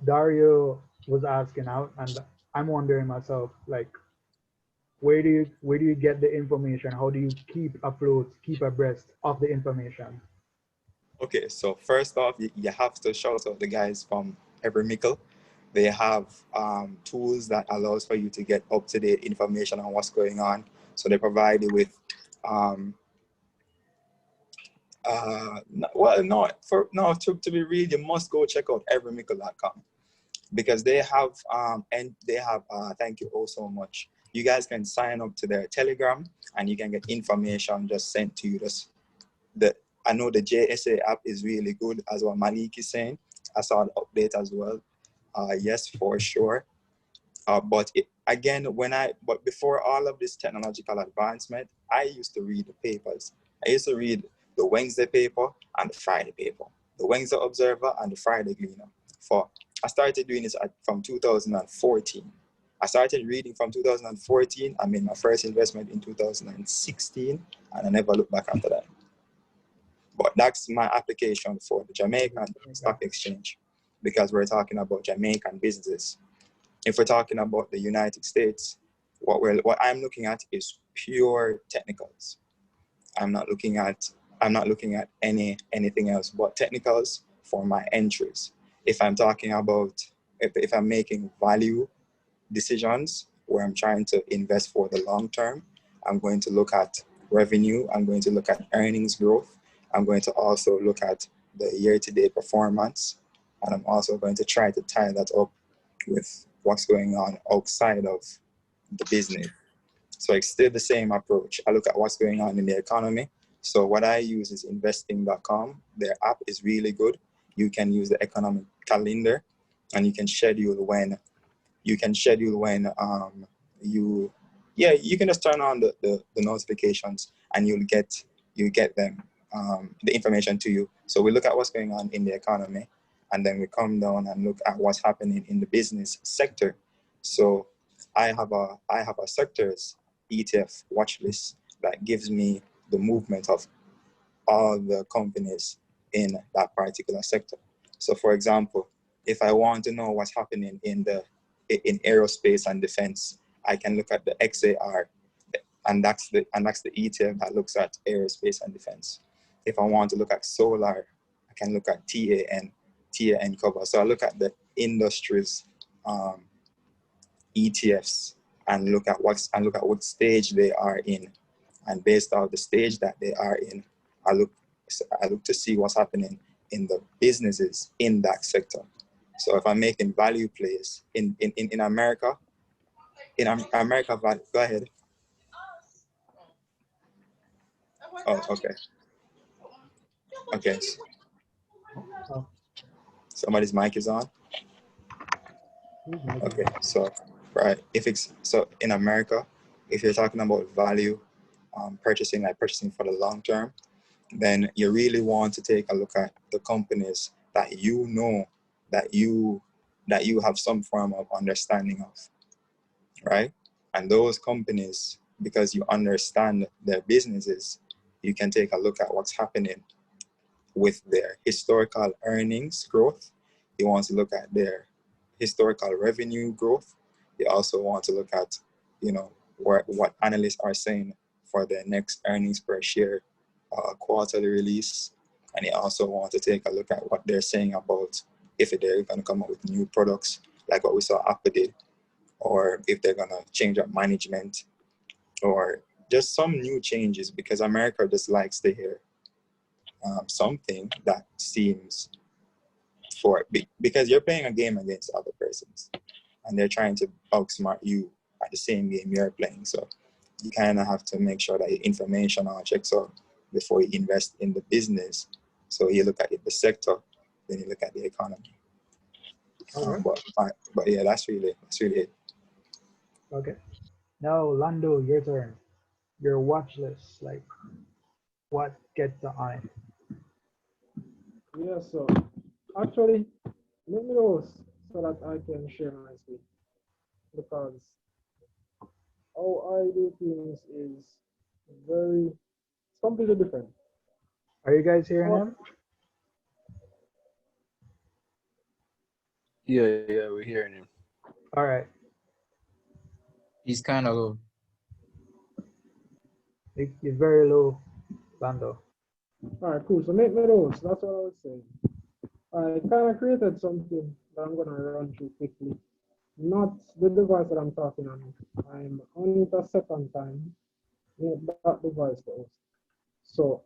Dario was asking out, and I'm wondering myself, like, where do you get the information? How do you keep afloat, keep abreast of the information? Okay, so first off, you have to shout out the guys from Icebreaker. They have tools that allows for you to get up-to-date information on what's going on. So they provide you with, to be real, you must go check out everymickle.com because they have, thank you all so much. You guys can sign up to their Telegram and you can get information just sent to you. I know the JSA app is really good, as what Malik is saying. I saw the update as well. Yes, for sure. But before all of this technological advancement, I used to read the papers. I used to read the Wednesday paper and the Friday paper, the Wednesday Observer and the Friday Gleaner. I started doing this from 2014. I started reading from 2014. I made my first investment in 2016, and I never looked back after that. But that's my application for the Jamaican Stock Exchange because we're talking about Jamaican businesses. If we're talking about the United States, what I'm looking at is pure technicals. I'm not looking at anything else but technicals for my entries. If I'm talking about, if I'm making value decisions where I'm trying to invest for the long term, I'm going to look at revenue, I'm going to look at earnings growth, I'm going to also look at the year-to-date performance, and I'm also going to try to tie that up with what's going on outside of the business. So it's still the same approach. I look at what's going on in the economy. So what I use is investing.com. Their app is really good. You can use the economic calendar and you can schedule when you can just turn on the notifications and you get them the information to you. So we look at what's going on in the economy and then we come down and look at what's happening in the business sector. So I have a sectors ETF watch list that gives me the movement of all the companies in that particular sector. So for example, if I want to know what's happening in aerospace and defense, I can look at the XAR, and that's the ETF that looks at aerospace and defense. If I want to look at solar, I can look at TAN cover. So I look at the industries ETFs and look at what stage they are in, and based on the stage that they are in, I look to see what's happening in the businesses in that sector. So if I'm making value plays in America, go ahead. Oh, okay. Okay. Somebody's mic is on. Okay, so right, so in America, if you're talking about value purchasing, like purchasing for the long term, then you really want to take a look at the companies that you know that you have some form of understanding of, right? And those companies, because you understand their businesses, you can take a look at what's happening with their historical earnings growth. You want to look at their historical revenue growth. You also want to look at, what analysts are saying for the next earnings per share quarterly release. And he also wants to take a look at what they're saying about if they're going to come up with new products, like what we saw Apple did, or if they're going to change up management, or just some new changes, because America just likes to hear something that seems because you're playing a game against other persons, and they're trying to outsmart you at the same game you're playing. So you kind of have to make sure that your information all checks out before you invest in the business. So you look at the sector, then you look at the economy. Okay. But yeah, that's really it. Okay. Now, Lando, your turn. Your watch list, like what gets on it? Yeah, so actually, let me know so that I can share my screen, because how I do things is very completely different. Are you guys hearing him? Yeah, we're hearing him. All right. He's kind of low. He's very low, Lando. All right, cool. So make me those. That's what I was saying. I kind of created something that I'm gonna run through quickly. Not the device that I'm talking on. I'm on it a second time. Make that device first. So,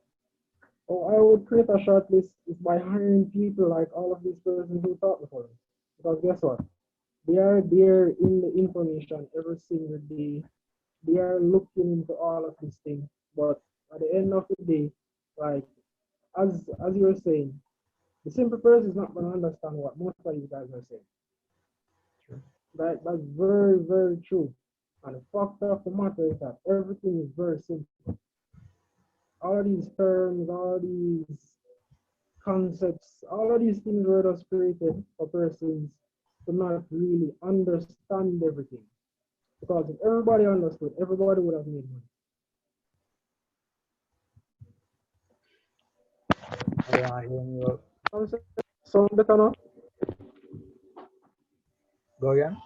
I would create a short list is by hiring people like all of these persons who talked before. Because guess what? They are there in the information every single day. They are looking into all of these things. But at the end of the day, like as you were saying, the simple person is not going to understand what most of you guys are saying. True. That's very, very true. And the fact of the matter is that everything is very simple. All of these terms, all of these concepts, all of these things were just created for persons to not really understand everything. Because if everybody understood, everybody would have made money. I don't know, hearing you. Sound better now? Go again?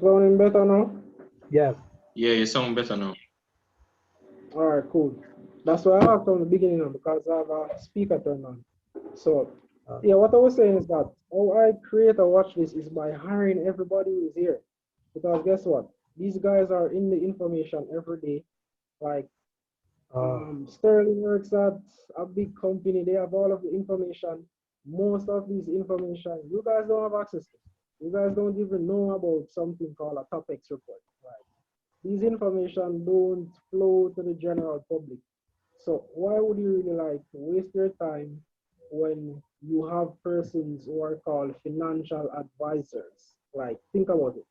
Sounding better now? Yeah. Yeah, you sound better now. All right, cool. That's why I asked from the beginning now, because I have a speaker turned on. So, yeah, what I was saying is that how I create a watch list is by hiring everybody who is here. Because guess what? These guys are in the information every day. Like, Sterling works at a big company. They have all of the information. Most of these information, you guys don't have access to. You guys don't even know about something called a topics report. Right? These information don't flow to the general public. So why would you really like to waste your time when you have persons who are called financial advisors? Like, think about it.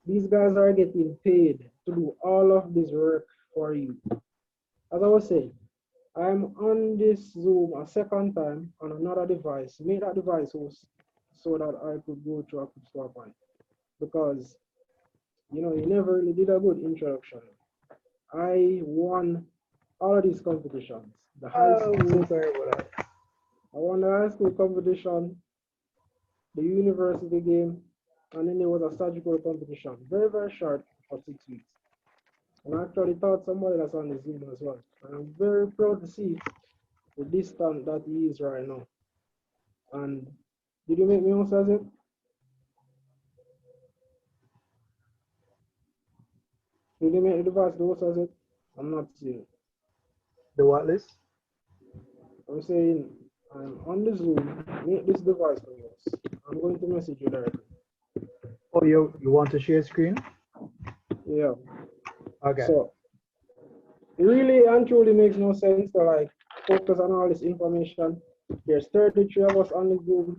These guys are getting paid to do all of this work for you. As I was saying, I'm on this Zoom a second time on another device. Make that device host so that I could go to a quick swap on it. Because, you never really did a good introduction. I won all of these competitions. The high school, sorry about that. I won the high school competition, the university game, and then there was a surgical competition. Very, very short for 6 weeks. And I actually taught somebody that's on the Zoom as well. And I'm very proud to see the distance that he is right now. And did you make me answer it? Did you make the device the host as it? I'm not seeing it. The what list? I'm saying I'm on the Zoom, make this device for us. I'm going to message you directly. Oh, you want to share screen? Yeah. Okay. So it really and truly makes no sense to like focus on all this information. There's 33 of us on the Zoom.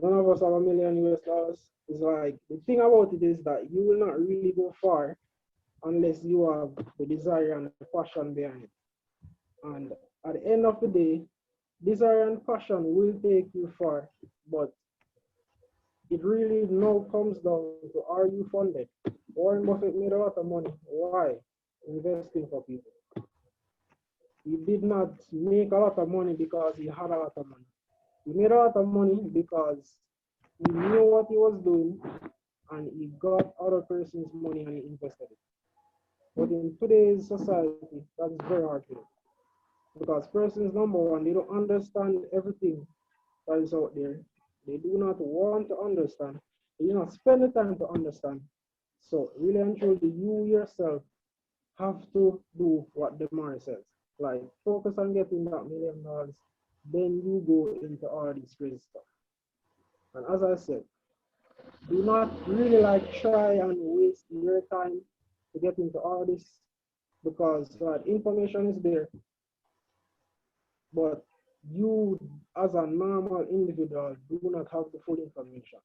None of us have $1 million US. It's like the thing about it is that you will not really go far unless you have the desire and the passion behind it. And at the end of the day, desire and passion will take you far, but it really now comes down to, are you funded? Warren Buffett made a lot of money. Why? Investing for people. He did not make a lot of money because he had a lot of money. He made a lot of money because he knew what he was doing and he got other person's money and he invested it. But in today's society, that is very hard to do. Because persons, number one, they don't understand everything that is out there. They do not want to understand. They do not spend the time to understand. So really and truly, you yourself have to do what Demari says. Like focus on getting that $1 million, then you go into all this crazy stuff. And as I said, do not really like try and waste your time to get into all this because information is there, but you as a normal individual do not have the full information.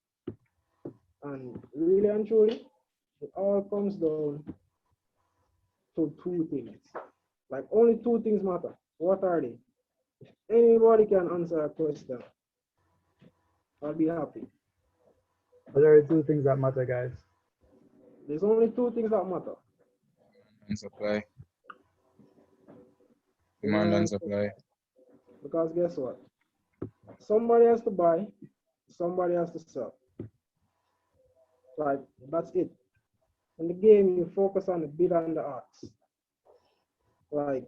And really and truly, it all comes down to two things. Like only two things matter. What are they? If anybody can answer a question, I'll be happy. What are the two things that matter, guys? There's only two things that matter. And supply. Demand and supply. Because guess what? Somebody has to buy, somebody has to sell. Like, that's it. In the game, you focus on the bid and the ask. Like,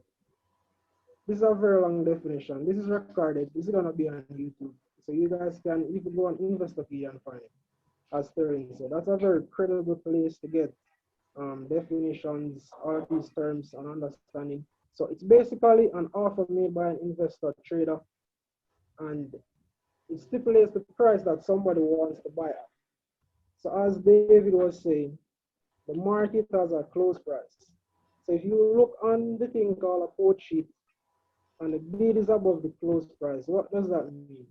this is a very long definition. This is recorded. This is going to be on YouTube. So you guys can even go on Investopedia and find it. As Sterling said, that's a very credible place to get definitions, all these terms and understanding. So it's basically an offer made by an investor trader, and it stipulates the price that somebody wants to buy at. So as David was saying, the market has a close price. So if you look on the thing called a quote sheet and the bid is above the close price, what does that mean?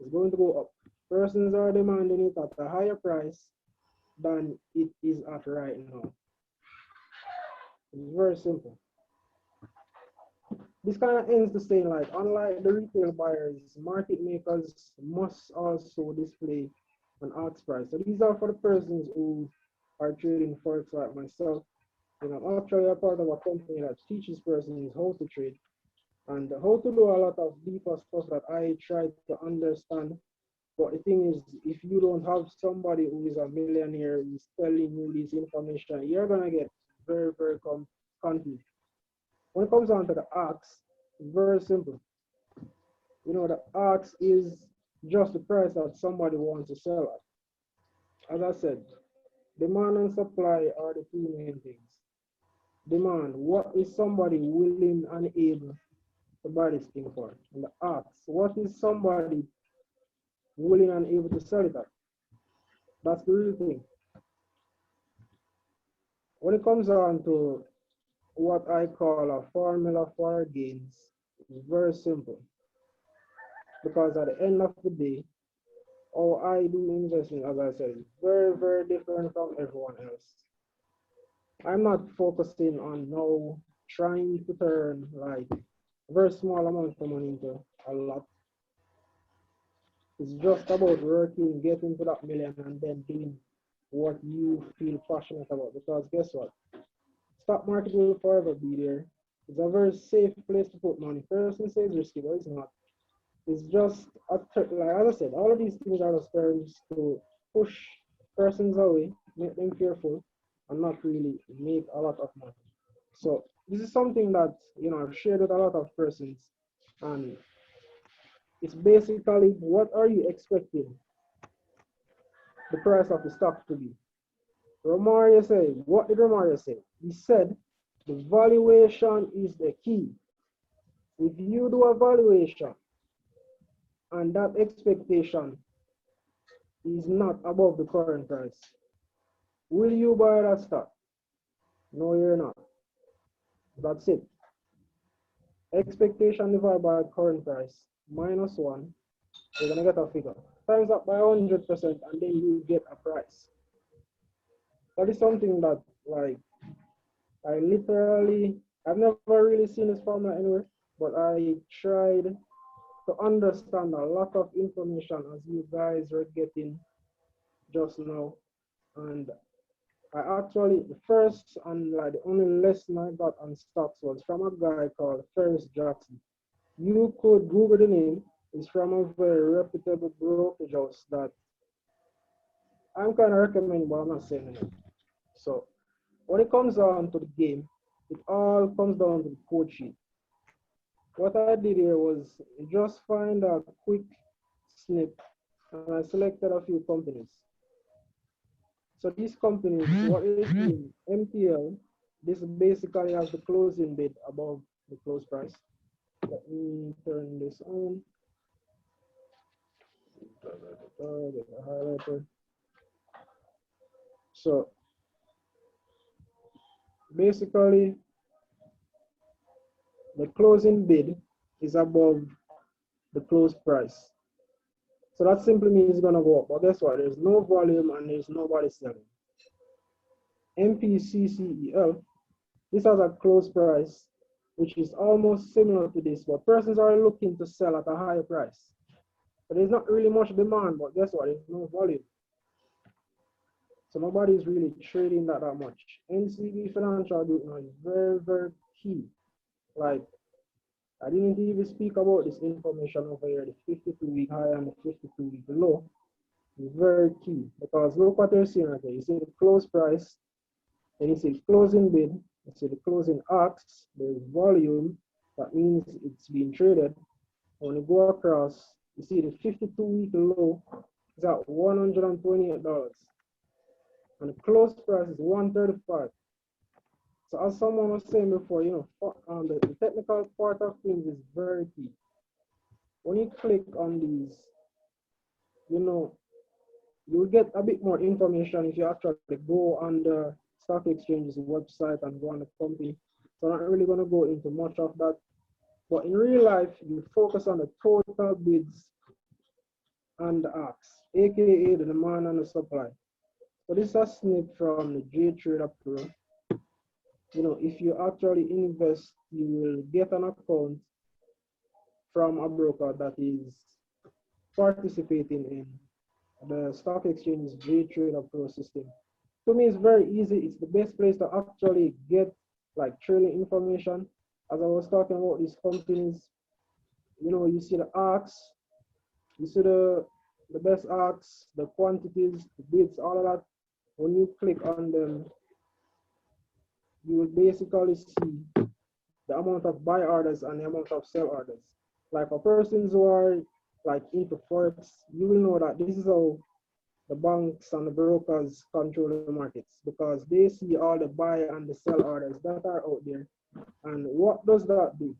It's going to go up. Persons are demanding it at a higher price than it is at right now. It's very simple. This kind of ends the saying, like, unlike the retail buyers, market makers must also display an ask price. So these are for the persons who are trading forex like myself. You know, I'm actually a part of a company that teaches persons how to trade and how to do a lot of deeper stuff that I try to understand. But the thing is, if you don't have somebody who is a millionaire who's telling you this information, you're gonna get very, very confused. When it comes down to the ask, it's very simple. You know, the ask is just the price that somebody wants to sell at. As I said, demand and supply are the two main things. Demand, what is somebody willing and able to buy this thing for? And the ask, what is somebody willing and able to sell it at? That's the real thing. When it comes down to what I call a formula for gains, it's very simple. Because at the end of the day, how I do investing, as I said, is very, very different from everyone else. I'm not focusing on now trying to turn like a very small amount of money into a lot. It's just about working, getting to that million, and then doing what you feel passionate about. Because guess what? Stock market will forever be there. It's a very safe place to put money. Person says risky, but it's not. It's just, like as I said, all of these things are just terms to push persons away, make them fearful, and not really make a lot of money. So this is something that, you know, I've shared with a lot of persons, and it's basically, what are you expecting the price of the stock to be? Romario said, what did Romario say? He said, the valuation is the key. If you do a valuation and that expectation is not above the current price, will you buy that stock? No, you're not. That's it. Expectation divided by current price minus 1, you're gonna get a figure. Times up by 100%, and then you get a price. That is something that, like, I've never really seen this formula anywhere, but I tried to understand a lot of information as you guys were getting just now. And I actually, the first and like the only lesson I got on stocks was from a guy called Ferris Jackson. You could Google the name. It's from a very reputable brokerage house that I'm kind of recommending, but I'm not saying it. So when it comes down to the game, it all comes down to the code sheet. What I did here was just find a quick snip and I selected a few companies. So these companies, what is doing, MTL, this basically has the closing bid above the close price. Let me turn this on. Get the highlighter. So basically, the closing bid is above the close price. So that simply means it's gonna go up. But guess what? There's no volume and there's nobody selling. MPCCEL, this has a close price, which is almost similar to this, but persons are looking to sell at a higher price. So there's not really much demand, but guess what? There's no volume. So nobody's really trading that much. NCB Financial Group now is very, very key. Like, I didn't even speak about this information over here, the 52-week high and the 52-week low. It's very key because look what you're seeing right here. You see the close price, then you see the closing bid, you see the closing asks, there's volume, that means it's being traded. When you go across, you see the 52-week low is at $128. And the close price is $135. So as someone was saying before, you know, the technical part of things is very key. When you click on these, you know, you'll get a bit more information if you actually go on the stock exchange's website and go on the company. So I'm not really going to go into much of that. But in real life, you focus on the total bids and the asks, aka the demand and the supply. So this is a snip from the JTrader Pro. You know, if you actually invest, you will get an account from a broker that is participating in the stock exchange's JTrader Pro system. To me, it's very easy. It's the best place to actually get like trading information. As I was talking about these companies, you know, you see the asks, you see the best asks, the quantities, the bids, all of that. When you click on them, you will basically see the amount of buy orders and the amount of sell orders. Like for persons who are like into forex, you will know that this is how the banks and the brokers control the markets, because they see all the buy and the sell orders that are out there. And what does that do?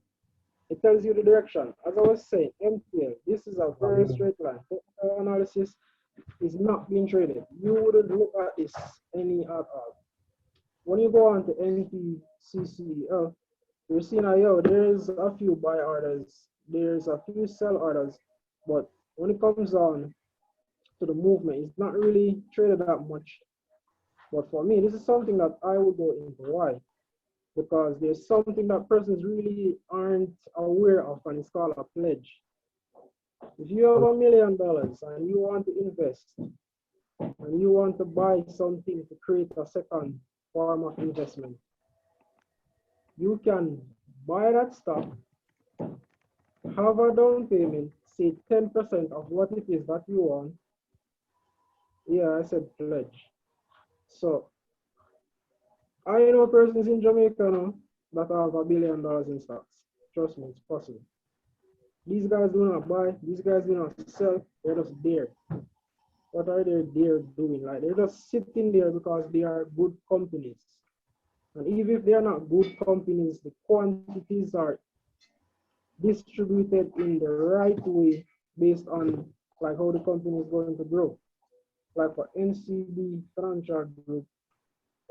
It tells you the direction. As I was saying, MTL, this is a very straight line. Technical analysis is not being traded. You wouldn't look at this any at all. When you go on to NPCCEL, you're seeing that, yo, there's a few buy orders, there's a few sell orders, but when it comes on to the movement, it's not really traded that much. But for me, this is something that I would go into. Why? Because there's something that persons really aren't aware of, and it's called a pledge. If you have $1 million and you want to invest, and you want to buy something to create a second form of investment, you can buy that stock, have a down payment, say 10% of what it is that you want. Yeah, I said pledge. So I know persons in Jamaica now that have $1 billion in stocks. Trust me, it's possible. These guys do not buy, these guys do not sell, they're just there. What are they there doing? Like, they're just sitting there because they are good companies. And even if they are not good companies, the quantities are distributed in the right way based on like how the company is going to grow. Like for NCB Financial Group,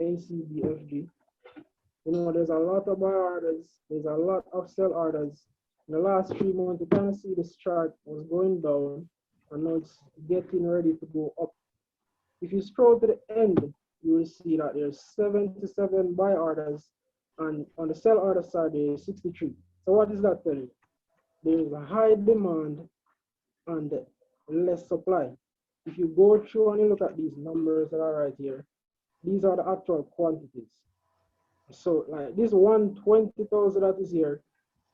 NCBFG, you know, there's a lot of buy orders, there's a lot of sell orders. In the last 3 months, you kind of see this chart was going down, and now it's getting ready to go up. If you scroll to the end, you will see that there's 77 buy orders, and on the sell order side, there's 63. So what does that tell you? There is a high demand and less supply. If you go through and you look at these numbers that are right here, these are the actual quantities. So like this 120,000 that is here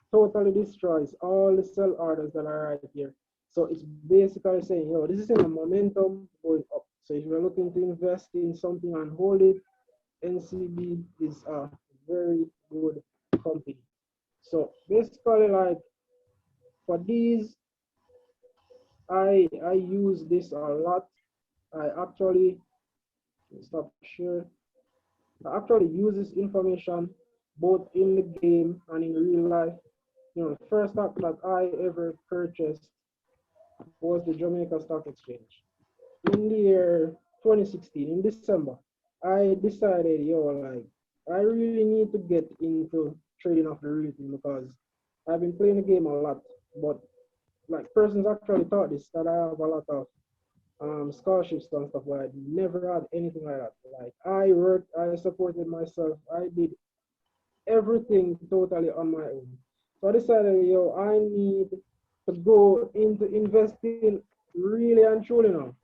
totally destroys all the sell orders that are right here. So it's basically saying, yo, this is in a momentum going up. So if you're looking to invest in something and hold it, NCB is a very, good company. So basically, like for these, I use this a lot. I actually stop share. I actually use this information both in the game and in real life. You know, the first stock that I ever purchased was the Jamaica Stock Exchange. In the year 2016, in December, I decided, yo, like, I really need to get into trading of the real thing because I've been playing the game a lot, but like persons actually thought this that I have a lot of scholarships and stuff, but I never had anything like that. Like I worked, I supported myself, I did everything totally on my own. So I decided, yo, I need to go into investing really and truly now.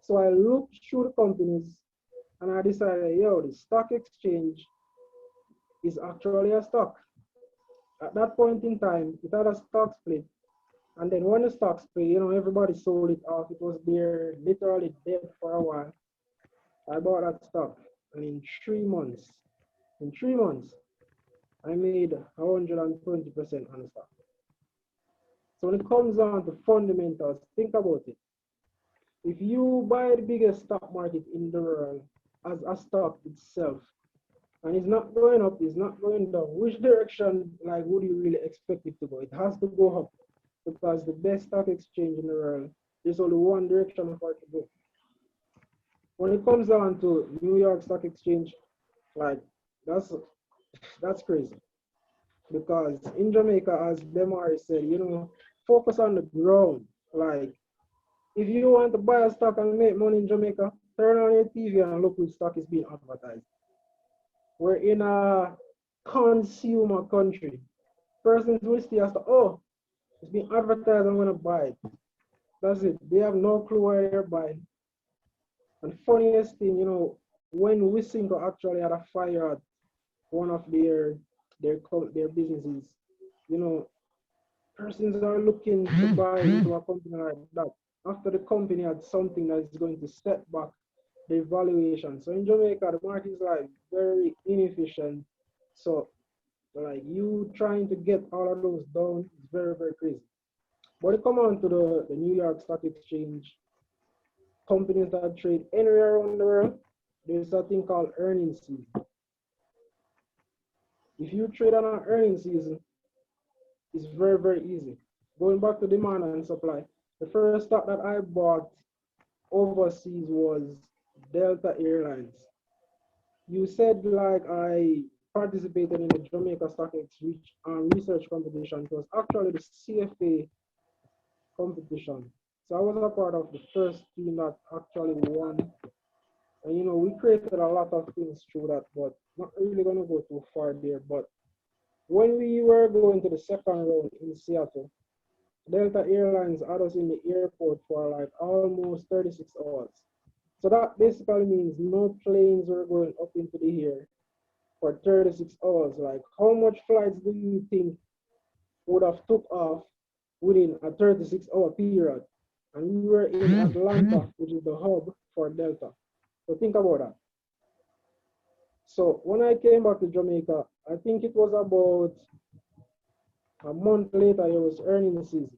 So I looked through the companies and I decided, yo, the stock exchange is actually a stock. At that point in time, it had a stock split. And then when the stock split, you know, everybody sold it off. It was there literally dead for a while. I bought that stock. And in 3 months, I made 120% on the stock. So when it comes down to fundamentals, think about it. If you buy the biggest stock market in the world as a stock itself, and it's not going up, it's not going down, which direction like would you really expect it to go? It has to go up because the best stock exchange in the world, there's only one direction for it to go. When it comes down to New York Stock Exchange, like that's crazy. Because in Jamaica, as Demari said, you know, focus on the ground. Like if you want to buy a stock and make money in Jamaica, turn on your TV and look which stock is being advertised. We're in a consumer country. Persons will see us, oh, it's being advertised, I'm gonna buy it. That's it. They have no clue where they're buying. And funniest thing, you know, when YIC actually had a fire at one of their businesses, you know, persons are looking to buy into a company like that after the company had something that is going to set back the valuation. So in Jamaica, the market is like very inefficient. So like you trying to get all of those down is very, very crazy. But it come on to the New York Stock Exchange, companies that trade anywhere around the world, there's a thing called earnings season. If you trade on an earnings season, it's very, very easy. Going back to demand and supply, the first stock that I bought overseas was Delta Airlines. You said like I participated in the Jamaica Stock Exchange research competition. It was actually the CFA competition. So I was a part of the first team that actually won. And you know, we created a lot of things through that, but not really gonna go too far there. But when we were going to the second round in Seattle, Delta Airlines had us in the airport for like almost 36 hours. So that basically means no planes were going up into the air for 36 hours. Like how much flights do you think would have took off within a 36-hour period? And we were in Atlanta, which is the hub for Delta. So think about that. So when I came back to Jamaica, I think it was about a month later, it was earnings season.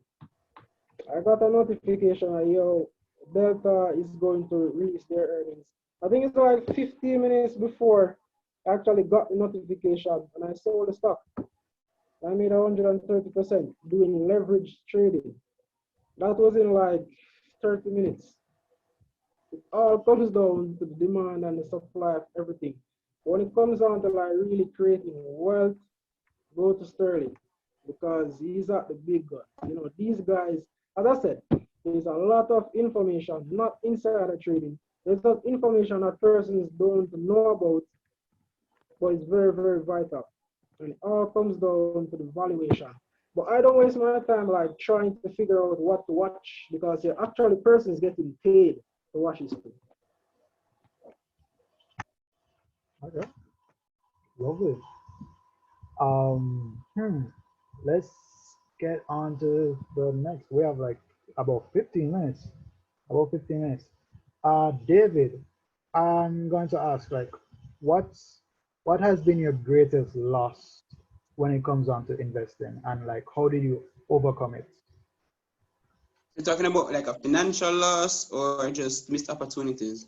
I got a notification that, yo, Delta is going to release their earnings. I think it's like 15 minutes before I actually got the notification and I sold the stock. I made 130% doing leverage trading. That was in like 30 minutes. It all comes down to the demand and the supply of everything. When it comes down to like really creating wealth, go to Sterling because he's at the big gun. You know, these guys, as I said, there's a lot of information, not insider trading. There's some information that persons don't know about, but it's very, very vital. And it all comes down to the valuation. But I don't waste my time like trying to figure out what to watch because you're actually persons getting paid to watch this thing. Okay, lovely. Let's get on to the next. We have like about 15 minutes. About 15 minutes. David, I'm going to ask like, what's what has been your greatest loss when it comes on to investing, and like how did you overcome it? You're talking about like a financial loss or just missed opportunities?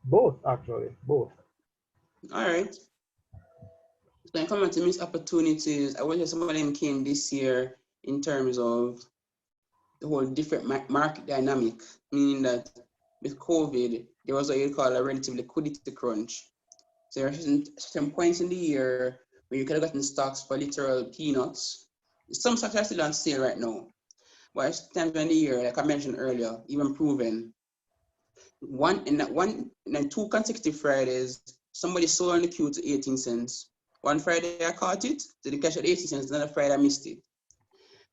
Both, actually, both. All right. So when it comes to missed opportunities, I would say some of them came this year in terms of the whole different market dynamic, meaning that with COVID, there was what you call a relative liquidity crunch. So there are certain points in the year where you could have gotten stocks for literal peanuts. Some stocks are still on sale right now, but at times in the year, like I mentioned earlier, even proven, two consecutive Fridays, somebody sold on the queue to 18 cents. One Friday I caught it, so the cash at 18 cents, another Friday I missed it.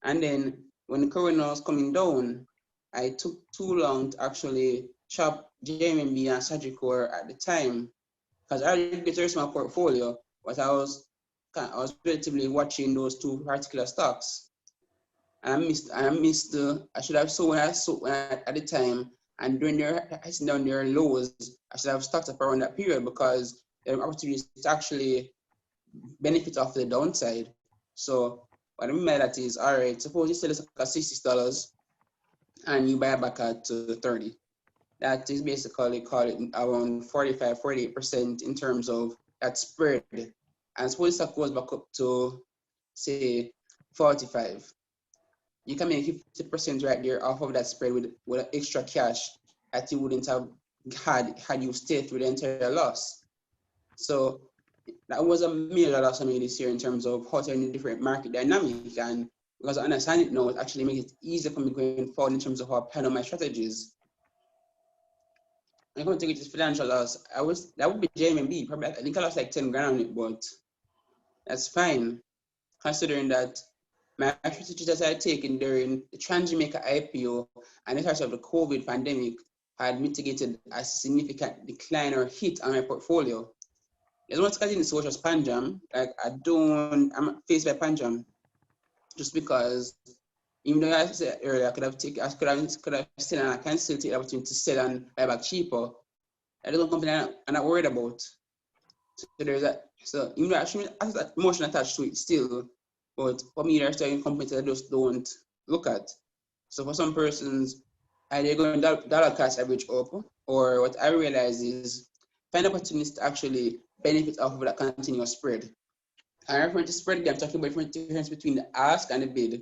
And then when the corona was coming down, I took too long to actually shop JMB and Sagicor at the time, because I didn't get the rest of my portfolio, but I was relatively watching those two particular stocks. I should have sold when I sold at the time, and during their down their lows, I should have stocked up around that period because there were opportunities to actually benefit off the downside. So what I mean by that is, all right, suppose you sell it at $60 and you buy back at 30. That is basically call it around 45, 48% in terms of that spread. And suppose stock goes back up to say 45. You can make 50% right there off of that spread with extra cash that you wouldn't have had you stayed through the entire loss. So that was $1 million loss for me this year in terms of how to in different market dynamic. And because I understand it now, it actually makes it easier for me going forward in terms of how I plan on my strategies. I'm going to take it to financial loss. That would be JMB. Probably I think I lost like 10 grand on it, but that's fine, considering that my strategies that I had taken during the Transjamaica IPO and the start of the COVID pandemic had mitigated a significant decline or hit on my portfolio. There's one in the social Panjam. Like I'm faced by Panjam just because, even though I said earlier, I could have still, and I can still take the opportunity to sell and buy back cheaper. That is one company I'm not worried about. So there's that. So even though I have that emotion attached to it still, but for me, there's certain companies that I just don't look at. So for some persons, either going dollar cost average up, or what I realize is find opportunities to actually benefit off of that continuous spread. And referring to spread, I'm talking about the difference between the ask and the bid.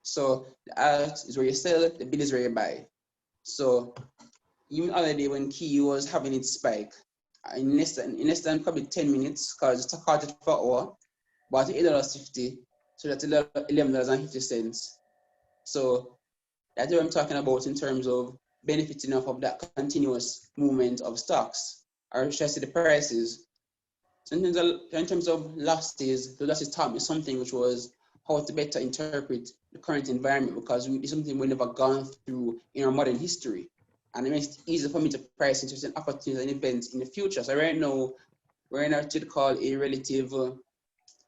So the ask is where you sell, the bid is where you buy. So even the other day when Key was having its spike, in less than probably 10 minutes, because it's a caught it for an hour, but $8.50, so that's $11.50. So that's what I'm talking about in terms of benefiting off of that continuous movement of stocks, or should I say the prices. So in terms of losses, the losses taught me something, which was how to better interpret the current environment, because it's something we've never gone through in our modern history. And it makes it easier for me to price into certain opportunities and events in the future. So right now, we're in what you'd call a relative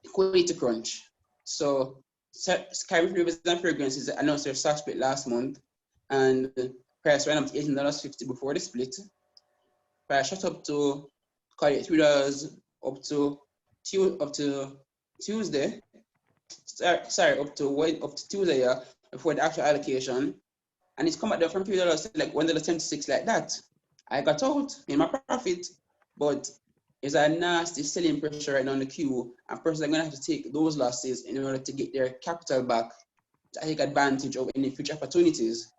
liquidity crunch. So Sky Flavors and Fragrances announced their stock split last month, and the price ran up to $18.50 before the split. Price shot up to call it $3 up to Tuesday. Sorry, up to Tuesday, yeah, before the actual allocation. And it's come back down from $3 to like $1.76 like that. I got out in my profit, but there's a nasty selling pressure right now on the queue, and persons are going to have to take those losses in order to get their capital back to take advantage of any future opportunities.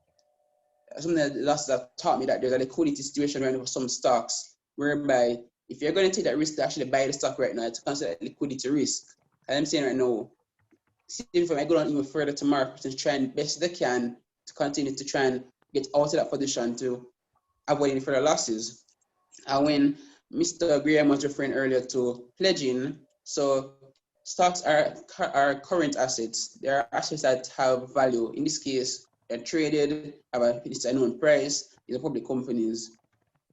Some of the losses have taught me that there's a liquidity situation right now for some stocks, whereby if you're going to take that risk to actually buy the stock right now, it's considered a liquidity risk. As I'm saying right now, if I go on even further tomorrow, to try and best they can to continue to try and get out of that position to avoid any further losses. And when Mr. Graham was referring earlier to pledging, so stocks are current assets. They are assets that have value. In this case, they're traded, have a known price. These are public companies.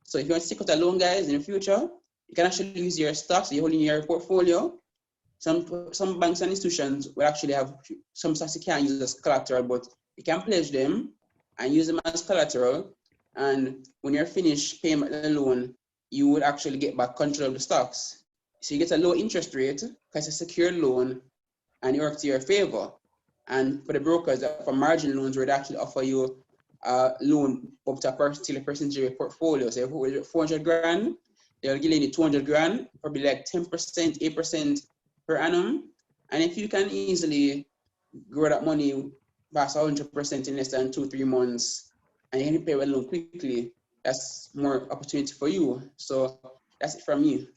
So if you want to take out a loan, guys, in the future, you can actually use your stocks you hold in your portfolio. Some banks and institutions will actually have some stocks you can't use as collateral, but you can pledge them and use them as collateral. And when you're finished paying back the loan, you would actually get back control of the stocks. So you get a low interest rate because it's a secure loan and it works to your favor. And for the brokers, for margin loans, where they actually offer you a loan up to a particular percentage of your portfolio. So if you 400 grand, they'll give you 200 grand, probably like 10%, 8% per annum. And if you can easily grow that money past 100% in less than 2-3 months, and you can pay well loan quickly, that's more opportunity for you. So that's it from me.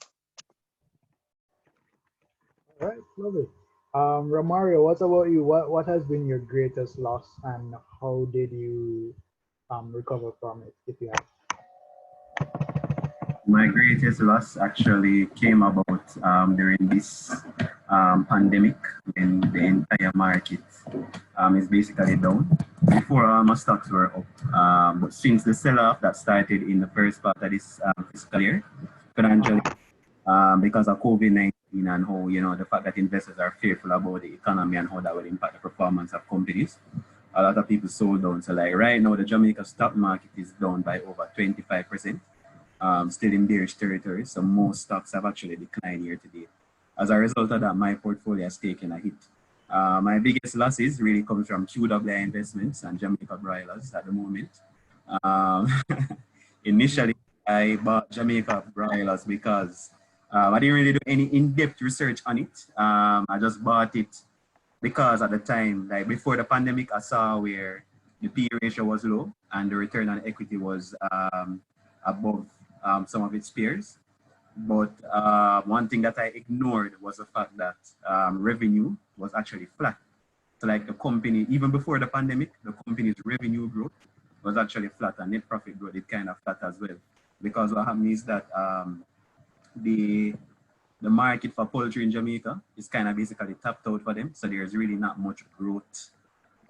All right, lovely. Romario, what about you? What has been your greatest loss, and how did you recover from it, if you have? My greatest loss actually came about during this pandemic, when the entire market is basically down. Before my stocks were up, but since the sell-off that started in the first part of this fiscal year, financially, because of COVID-19 and how, you know, the fact that investors are fearful about the economy and how that will impact the performance of companies, a lot of people sold down. So like right now, the Jamaica stock market is down by over 25%, still in bearish territory. So most stocks have actually declined year to date. As a result of that, my portfolio has taken a hit. My biggest losses really comes from UWI investments and Jamaica Broilers at the moment. Initially, I bought Jamaica Broilers because I didn't really do any in-depth research on it. I just bought it because at the time, like before the pandemic, I saw where the PE ratio was low and the return on equity was above some of its peers. But one thing that I ignored was the fact that revenue was actually flat. So like the company, even before the pandemic, the company's revenue growth was actually flat, and net profit growth is kind of flat as well. Because what happens is that the market for poultry in Jamaica is kind of basically tapped out for them. So there's really not much growth.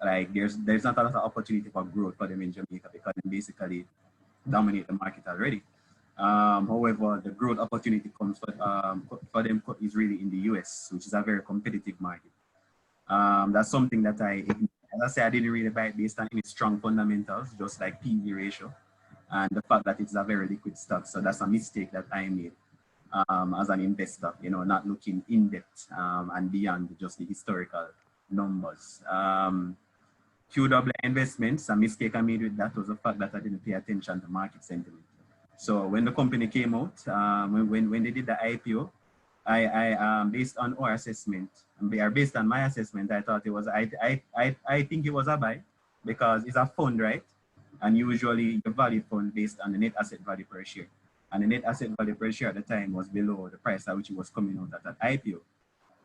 Like there's not a lot of opportunity for growth for them in Jamaica because they basically dominate the market already. However, the growth opportunity comes for them is really in the US, which is a very competitive market. That's something that as I say, I didn't really buy it based on any strong fundamentals, just like PE ratio and the fact that it's a very liquid stock. So that's a mistake that I made as an investor, you know, not looking in depth and beyond just the historical numbers. QW investments, a mistake I made with that was the fact that I didn't pay attention to market sentiment. So when the company came out, when they did the IPO, I based on our assessment, based on my assessment, I thought it was, I think it was a buy because it's a fund, right? And usually the value fund based on the net asset value per share. And the net asset value per share at the time was below the price at which it was coming out at that IPO.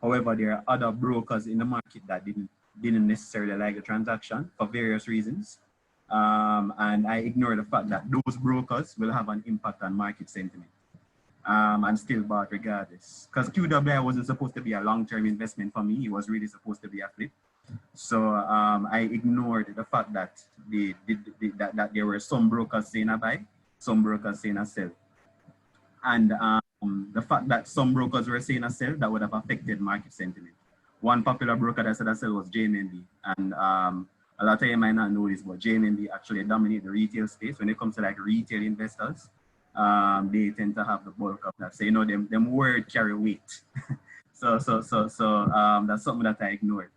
However, there are other brokers in the market that didn't necessarily like the transaction for various reasons. And I ignore the fact that those brokers will have an impact on market sentiment. And still bought regardless. Because QWI wasn't supposed to be a long-term investment for me. It was really supposed to be a flip. So I ignored the fact that that there were some brokers saying a buy, some brokers saying a sell. And the fact that some brokers were saying a sell, that would have affected market sentiment. One popular broker that said a sell was JMB. And a lot of you might not know this, but JMB actually dominate the retail space. When it comes to like retail investors, they tend to have the bulk of that. So, you know, them word carry weight. so that's something that I ignored.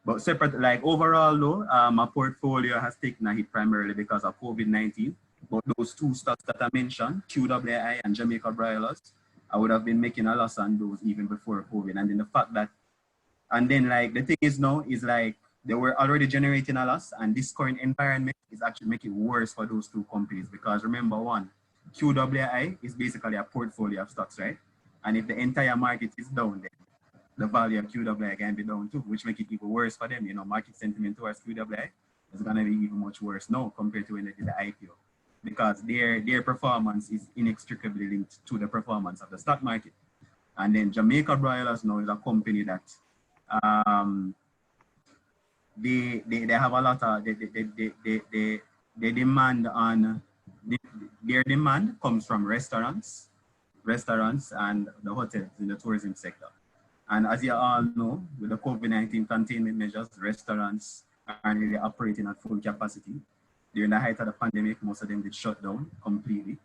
But separate, like overall though, my portfolio has taken a hit primarily because of COVID-19. But those two stocks that I mentioned, QWI and Jamaica Broilers, I would have been making a loss on those even before COVID. And then the fact that, and then like the thing is now is like they were already generating a loss, and this current environment is actually making it worse for those two companies because remember one, QWI is basically a portfolio of stocks, right? And if the entire market is down, then the value of QWI can be down too, which makes it even worse for them. You know, market sentiment towards QWI is going to be even much worse now compared to when they did the IPO, because their performance is inextricably linked to the performance of the stock market. And then Jamaica Broilers now is a company that they have a lot of they demand on their demand comes from restaurants and the hotels in the tourism sector. And as you all know, with the COVID-19 containment measures, restaurants aren't really operating at full capacity. During the height of the pandemic, most of them did shut down completely.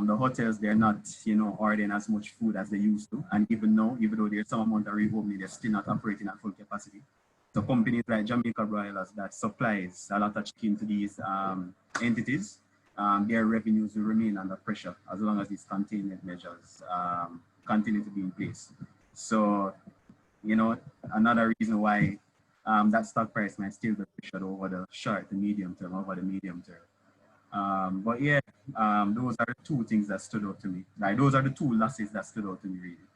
The hotels, they're not, ordering as much food as they used to. And even though there's some amount of reopening, they're still not operating at full capacity. So companies like Jamaica Broilers that supplies a lot of chicken to these entities, their revenues will remain under pressure as long as these containment measures continue to be in place. So, another reason why that stock price might still be pressured over the short to medium term, But yeah, those are the two things that stood out to me. Like those are the two losses that stood out to me really.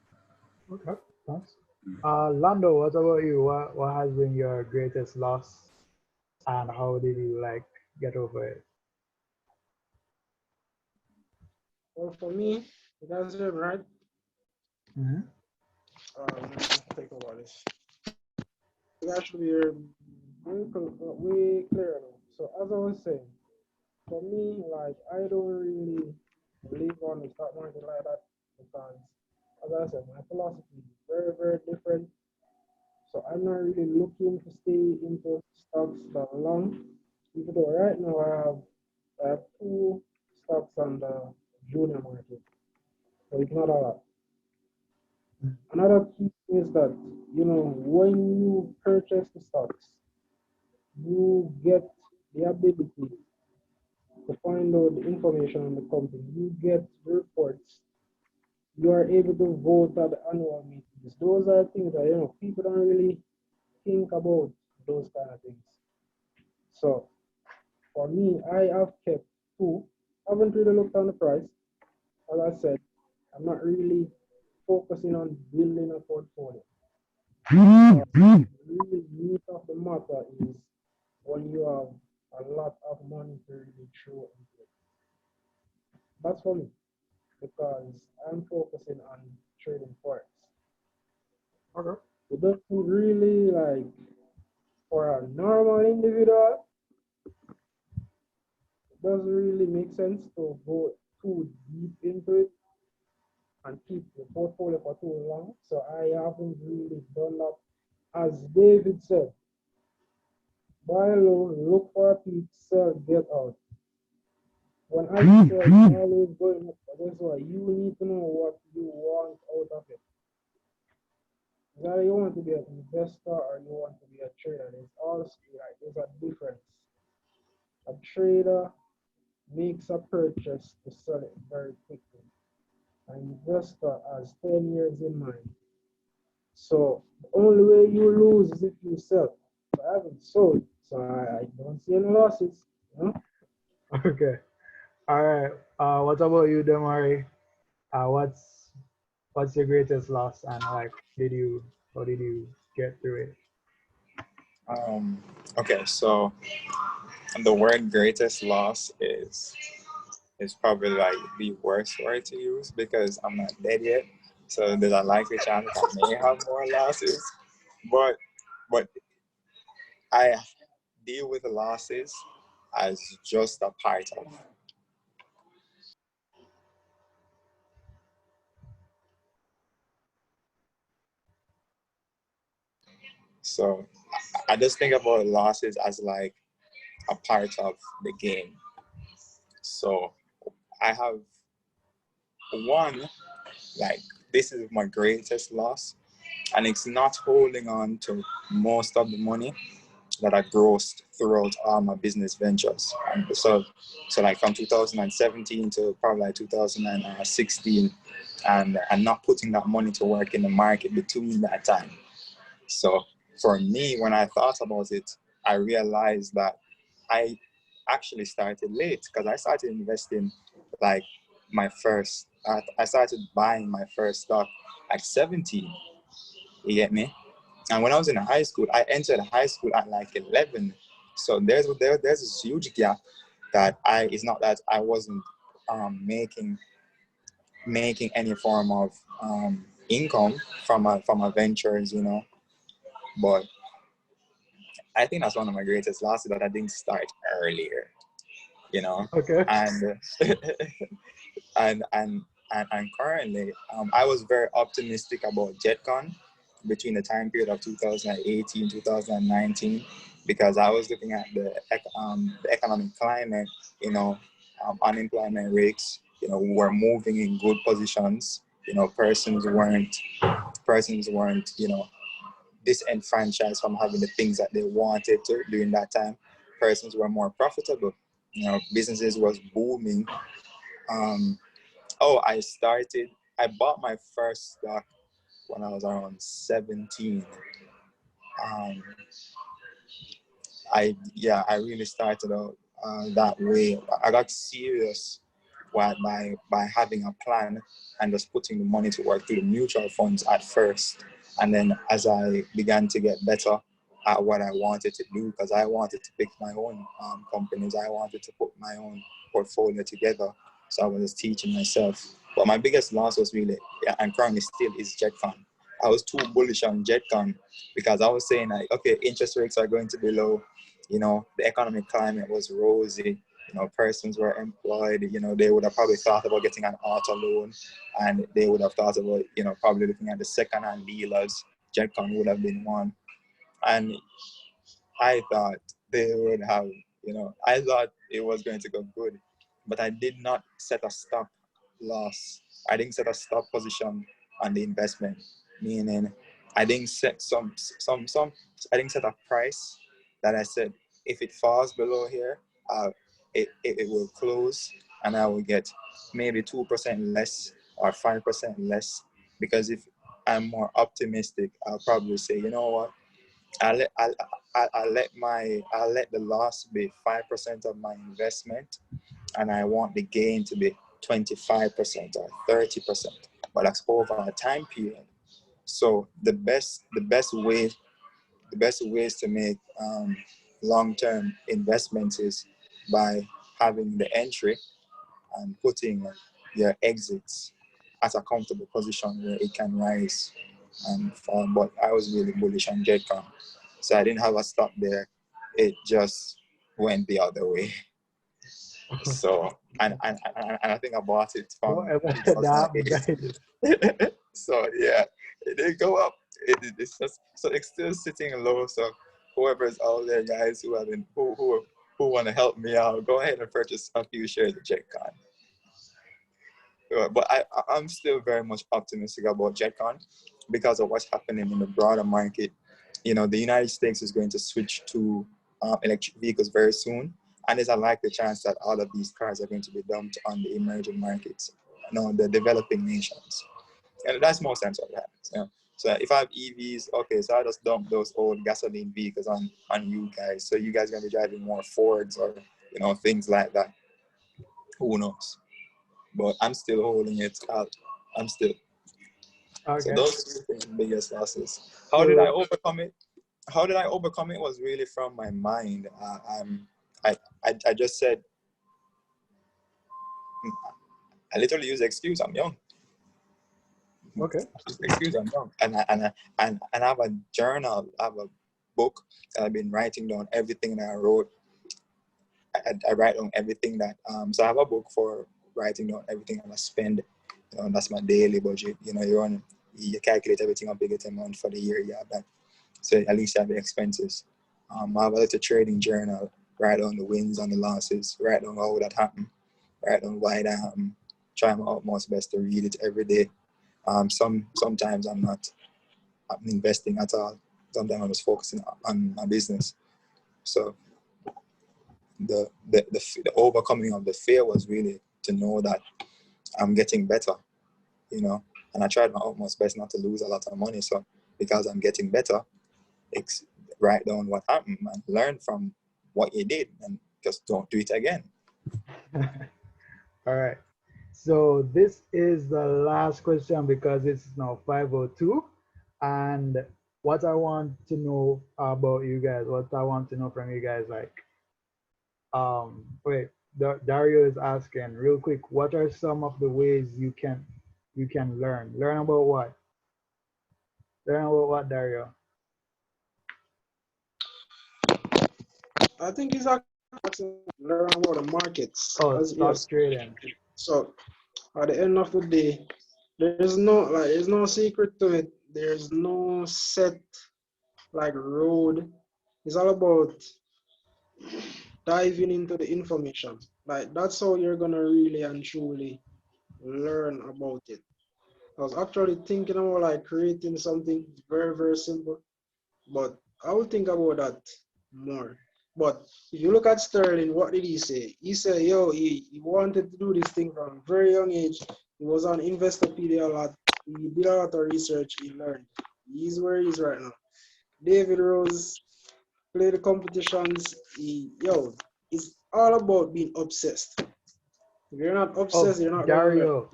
Okay, thanks. Lando, what about you? What has been your greatest loss, and how did you get over it? Well, for me, you guys are right. Mm-hmm. Let me take over this. You guys should be way clearer now. So as I was saying, for me, I don't really believe on the stock market like that because, as I said, my philosophy is very, very different. So I'm not really looking to stay into stocks that long. Even though right now I have 2 stocks on the junior market, so it's not a lot. Another key is that when you purchase the stocks, you get the ability to find out the information on the company. You get reports. You are able to vote at the annual meetings. Those are things that people don't really think about those kind of things. So for me, I have kept 2. I haven't really looked on the price. As I said, I'm not really focusing on building a portfolio. The really meat of the matter is when you have a lot of money to really throw into it. That's for me, because I'm focusing on trading forex. Okay. It doesn't really for a normal individual, it doesn't really make sense to go too deep into it and keep the portfolio for too long. So I haven't really done that. As David said, buy low, look for a peak, sell, get out. When I say always going up, that's why you need to know what you want out of it. Whether you want to be an investor or you want to be a trader, there's a difference. A trader makes a purchase to sell it very quickly. An investor has 10 years in mind. So the only way you lose is if you sell. I haven't sold, so I don't see any losses. Okay. All right. What about you, Demari? What's your greatest loss, and how did you get through it? Okay, so the word greatest loss is probably the worst word to use because I'm not dead yet. So there's a likely chance I may have more losses. But I deal with the losses as just a part of. So I just think about losses as a part of the game. So I have one, this is my greatest loss, and it's not holding on to most of the money that I grossed throughout all my business ventures. And so from 2017 to probably 2016, and not putting that money to work in the market between that time. So for me, when I thought about it, I realized that I actually started late because I started investing I started buying my first stock at 17. You get me? And when I was in high school, I entered high school at 11. So there's this huge gap that it's not that I wasn't making any form of income from my ventures, but I think that's one of my greatest losses that I didn't start earlier, Okay. And currently, I was very optimistic about JetCon between the time period of 2018, 2019, because I was looking at the economic climate, unemployment rates, who were moving in good positions. Persons weren't, disenfranchised from having the things that they wanted to during that time. Persons were more profitable. Businesses was booming. I bought my first stock when I was around 17. I really started out that way. I got serious by having a plan and just putting the money to work through the mutual funds at first. And then as I began to get better at what I wanted to do, because I wanted to pick my own companies, I wanted to put my own portfolio together. So I was just teaching myself. But my biggest loss was really, and currently still, is JetCon. I was too bullish on JetCon because I was saying, like, okay, interest rates are going to be low. The economic climate was rosy. Persons were employed. They would have probably thought about getting an auto loan, and they would have thought about, probably looking at the second-hand dealers. JetCon would have been one. And I thought they would have, I thought it was going to go good, but I did not set a stop loss. I didn't set a stop position on the investment, meaning I didn't set I didn't set a price that I said, if it falls below here, it will close and I will get maybe 2% less or 5% less. Because if I'm more optimistic, I'll probably say, you know what, I'll let the loss be 5% of my investment, and I want the gain to be 25% or 30%. But that's over a time period. So the best ways to make long-term investments is by having the entry and putting your exits at a comfortable position where it can rise and fall. But I was really bullish on JetCon, so I didn't have a stop there. It just went the other way. So and I think I bought it from 2008. So yeah, it did go up. It's just, so it's still sitting low. So whoever's out there, guys, who want to help me out, go ahead and purchase a few shares of JetCon. But I'm still very much optimistic about JetCon because of what's happening in the broader market. The United States is going to switch to electric vehicles very soon, and there's a likely chance that all of these cars are going to be dumped on the emerging markets, the developing nations. And that's most times what happens. So if I have EVs, okay, so I just dump those old gasoline vehicles on you guys. So you guys are gonna be driving more Fords or things like that. Who knows? But I'm still holding it out. I'm still. Okay. So those are the biggest losses. How did I overcome it? How did I overcome it was really from my mind. I just said, I literally use the excuse, I'm young. Okay. Excuse, I'm young. And I have a journal, I have a book that I've been writing down everything that I wrote. I write down everything that, so I have a book for writing down everything that I spend. That's my daily budget. You calculate everything up, you get a month for the year, you have that. So at least you have the expenses. I have a little trading journal, write down the wins and the losses, write down how that happened, write down why that happened, try my utmost best to read it every day. Sometimes I'm investing at all. Sometimes I'm just focusing on my business. So the overcoming of the fear was really to know that I'm getting better, and I tried my utmost best not to lose a lot of money. So because I'm getting better, write down what happened and learn from what you did and just don't do it again. All right. So this is the last question because it's now 5:02, and what I want to know about you guys, what I want to know from you guys, wait, Dario is asking real quick, what are some of the ways you can learn about what? Learn about what, Dario? I think it's actually learn about the markets. Oh, stock trading. So at the end of the day, there's no secret to it. There's no set road. It's all about diving into the information. That's how you're gonna really and truly learn about it. I was actually thinking about like creating something very, very simple, but I will think about that more. But if you look at Sterling, what did he say? He said, yo, he wanted to do this thing from a very young age. He was on Investopedia a lot. He did a lot of research. He learned. He's where he is right now. David Rose played the competitions. It's all about being obsessed. If you're not obsessed, you're not gonna learn.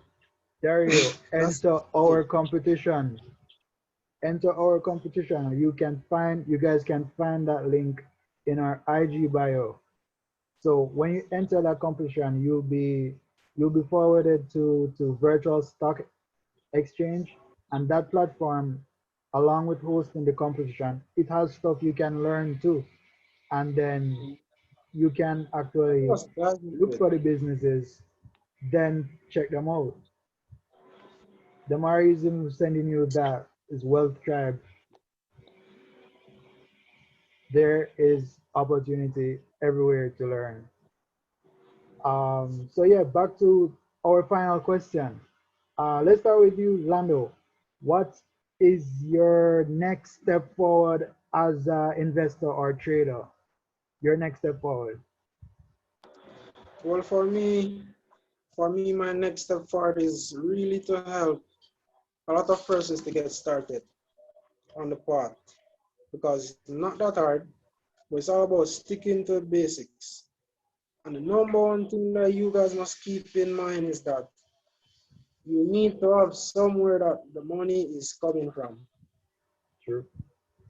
Dario, That's enter our competition. Enter our competition. You guys can find that link in our IG bio. So when you enter that competition, you'll be forwarded to virtual stock exchange, and that platform, along with hosting the competition, it has stuff you can learn too, and then you can actually look for the businesses, then check them out. Demari is even sending you that is Wealth Tribe. There is opportunity everywhere to learn. So yeah, back to our final question. Let's start with you, Lando. What is your next step forward as an investor or trader? Your next step forward. Well, for me, my next step forward is really to help a lot of persons to get started on the path, because it's not that hard, but it's all about sticking to the basics. And the number one thing that you guys must keep in mind is that you need to have somewhere that the money is coming from. True.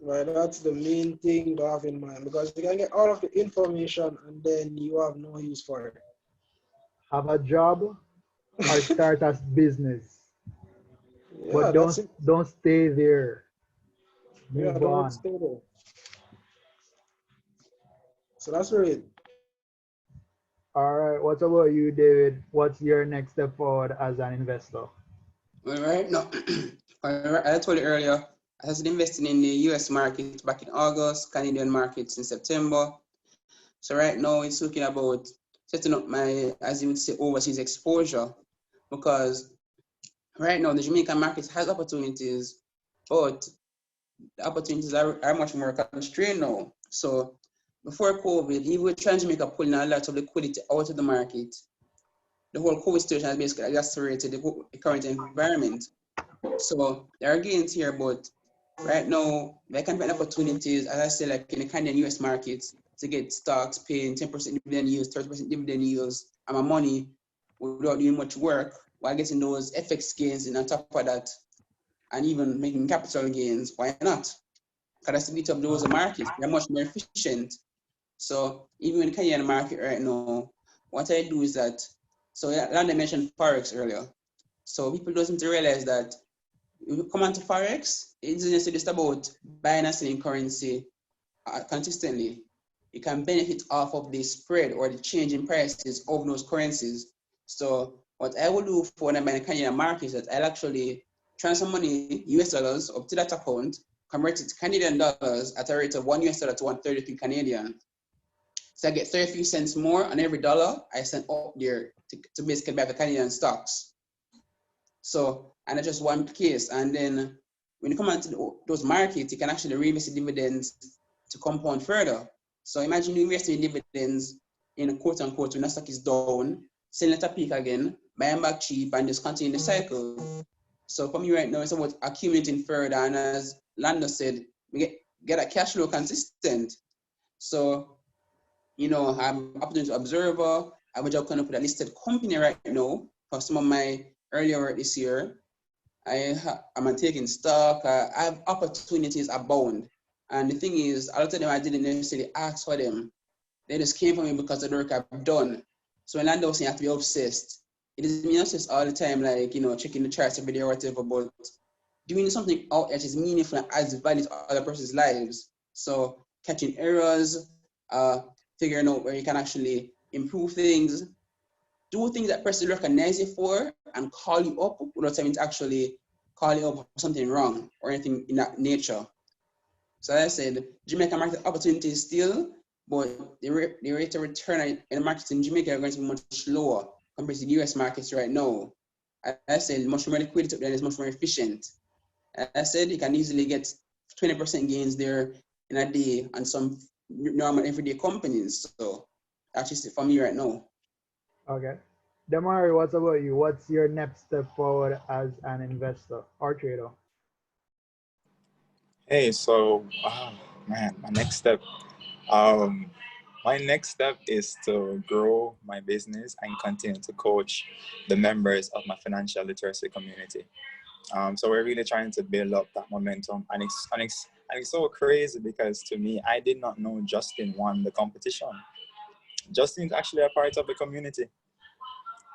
Right, that's the main thing to have in mind, because you can get all of the information and then you have no use for it. Have a job or start a business, Yeah, but that's it. don't stay there. Yeah, Move don't on. stay there. So that's right. All right. What about you, David? What's your next step forward as an investor? Well, right now, I told you earlier, I was investing in the US market back in August, Canadian markets in September. So right now it's looking about setting up my, as you would say, overseas exposure, because right now the Jamaican market has opportunities, but the opportunities are much more constrained now. So before COVID, even with trying to make a pulling a lot of liquidity out of the market, the whole COVID situation has basically exacerbated the current environment. So there are gains here, but right now there can be opportunities, as I say, like in the Canadian US markets, to get stocks paying 10% dividend yields, 30% dividend yields, and my money without doing much work, while getting those FX gains, and on top of that, and even making capital gains. Why not? Because that's the beauty of those markets. They're much more efficient. So even in the Canadian market right now, what I do is that, so Lando mentioned Forex earlier. So people don't seem to realize that if you come onto Forex, it's just about buying and selling currency consistently. You can benefit off of the spread or the change in prices of those currencies. So what I will do for when I'm in the Canadian market is that I'll actually transfer money, US dollars, up to that account, convert it to Canadian dollars at a rate of $1 US to 133 Canadian. So I get 33 cents more on every dollar I send up there to basically buy the Canadian stocks. So, and that's just one case. And then when you come into those markets, you can actually reinvest the dividends to compound further. So imagine you investing in dividends in a quote unquote when the stock is down, selling at a peak again, buying back cheap, and just continue the cycle. So for me right now, it's about accumulating further. And as Lando said, we get a cash flow consistent. So, you know, I'm opportunity observer. I have a job kind of with a listed company right now for some of my earlier work this year. I'm taking stock. I have opportunities abound. And the thing is, a lot of them I didn't necessarily ask for them. They just came for me because of the work I've done. So when Lando was saying you have to be obsessed, it doesn't mean obsessed all the time, like, you know, checking the charts every day or whatever, but doing something out that is meaningful and adds value to other person's lives. So catching errors, figuring out where you can actually improve things, do things that person recognize you for and call you up without having to actually call you up for something wrong or anything in that nature. So as I said, Jamaican market opportunities still, but the rate of return in the markets in Jamaica are going to be much lower compared to the US markets right now. I said much more liquidity up there is much more efficient. I said you can easily get 20% gains there in a day on some normal everyday companies. So that's just it for me right now. Okay. Demari, what's about you? What's your next step forward as an investor or trader? Hey, so man, my next step. My next step is to grow my business and continue to coach the members of my financial literacy community. So we're really trying to build up that momentum, and it's so crazy because to me, I did not know Justin won the competition. Justin's actually a part of the community.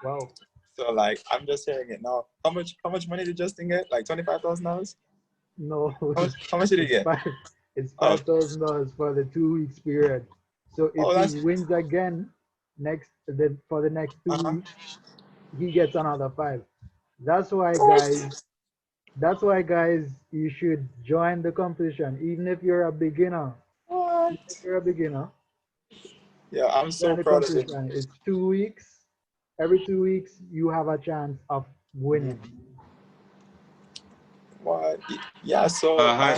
Wow. So like, I'm just hearing it now. How much money did Justin get? Like $25,000? No. How much did he get? It's Oh. $5,000 for the 2 weeks period. So if he wins again for the next 2 weeks, he gets another 5. That's why guys, you should join the competition, even if you're a beginner. What? If you're a beginner. Yeah, I'm so proud of him. It's 2 weeks. Every 2 weeks, you have a chance of winning. What? Yeah. So. Hi.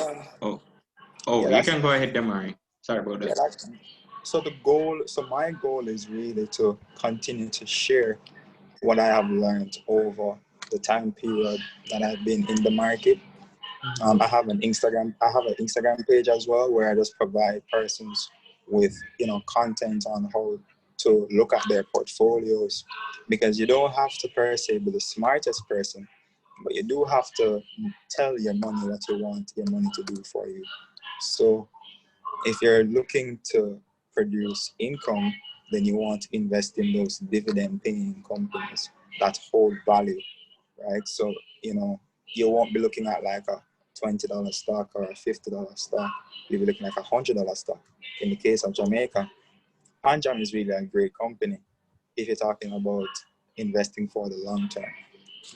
Yeah, You can go ahead, Demari. Sorry about that. Yeah, so my goal is really to continue to share what I have learned over the time period that I've been in the market. I have an Instagram page as well where I just provide persons with content on how to look at their portfolios, because you don't have to per se be the smartest person, but you do have to tell your money what you want your money to do for you. So if you're looking to produce income, then you want to invest in those dividend-paying companies that hold value, right? So, you won't be looking at like a $20 stock or a $50 stock. You'll be looking at a $100 stock. In the case of Jamaica, Panjam is really a great company if you're talking about investing for the long term.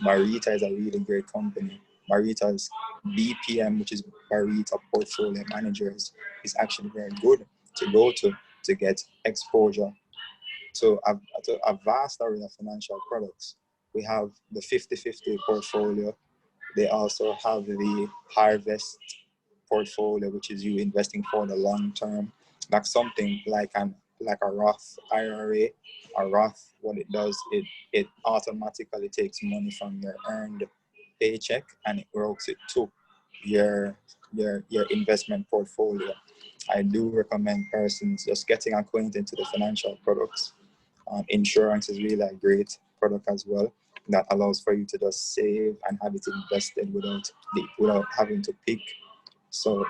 Marita is a really great company. Marita's BPM, which is Marita Portfolio Managers, is actually very good to go to get exposure to a vast array of financial products. We have the 50-50 portfolio. They also have the Harvest portfolio, which is you investing for the long term. Like something like a Roth IRA. A Roth, what it does, it automatically takes money from your earned paycheck and it routes it to your investment portfolio. I do recommend persons just getting acquainted to the financial products. Insurance is really a great product as well that allows for you to just save and have it invested without having to pick. So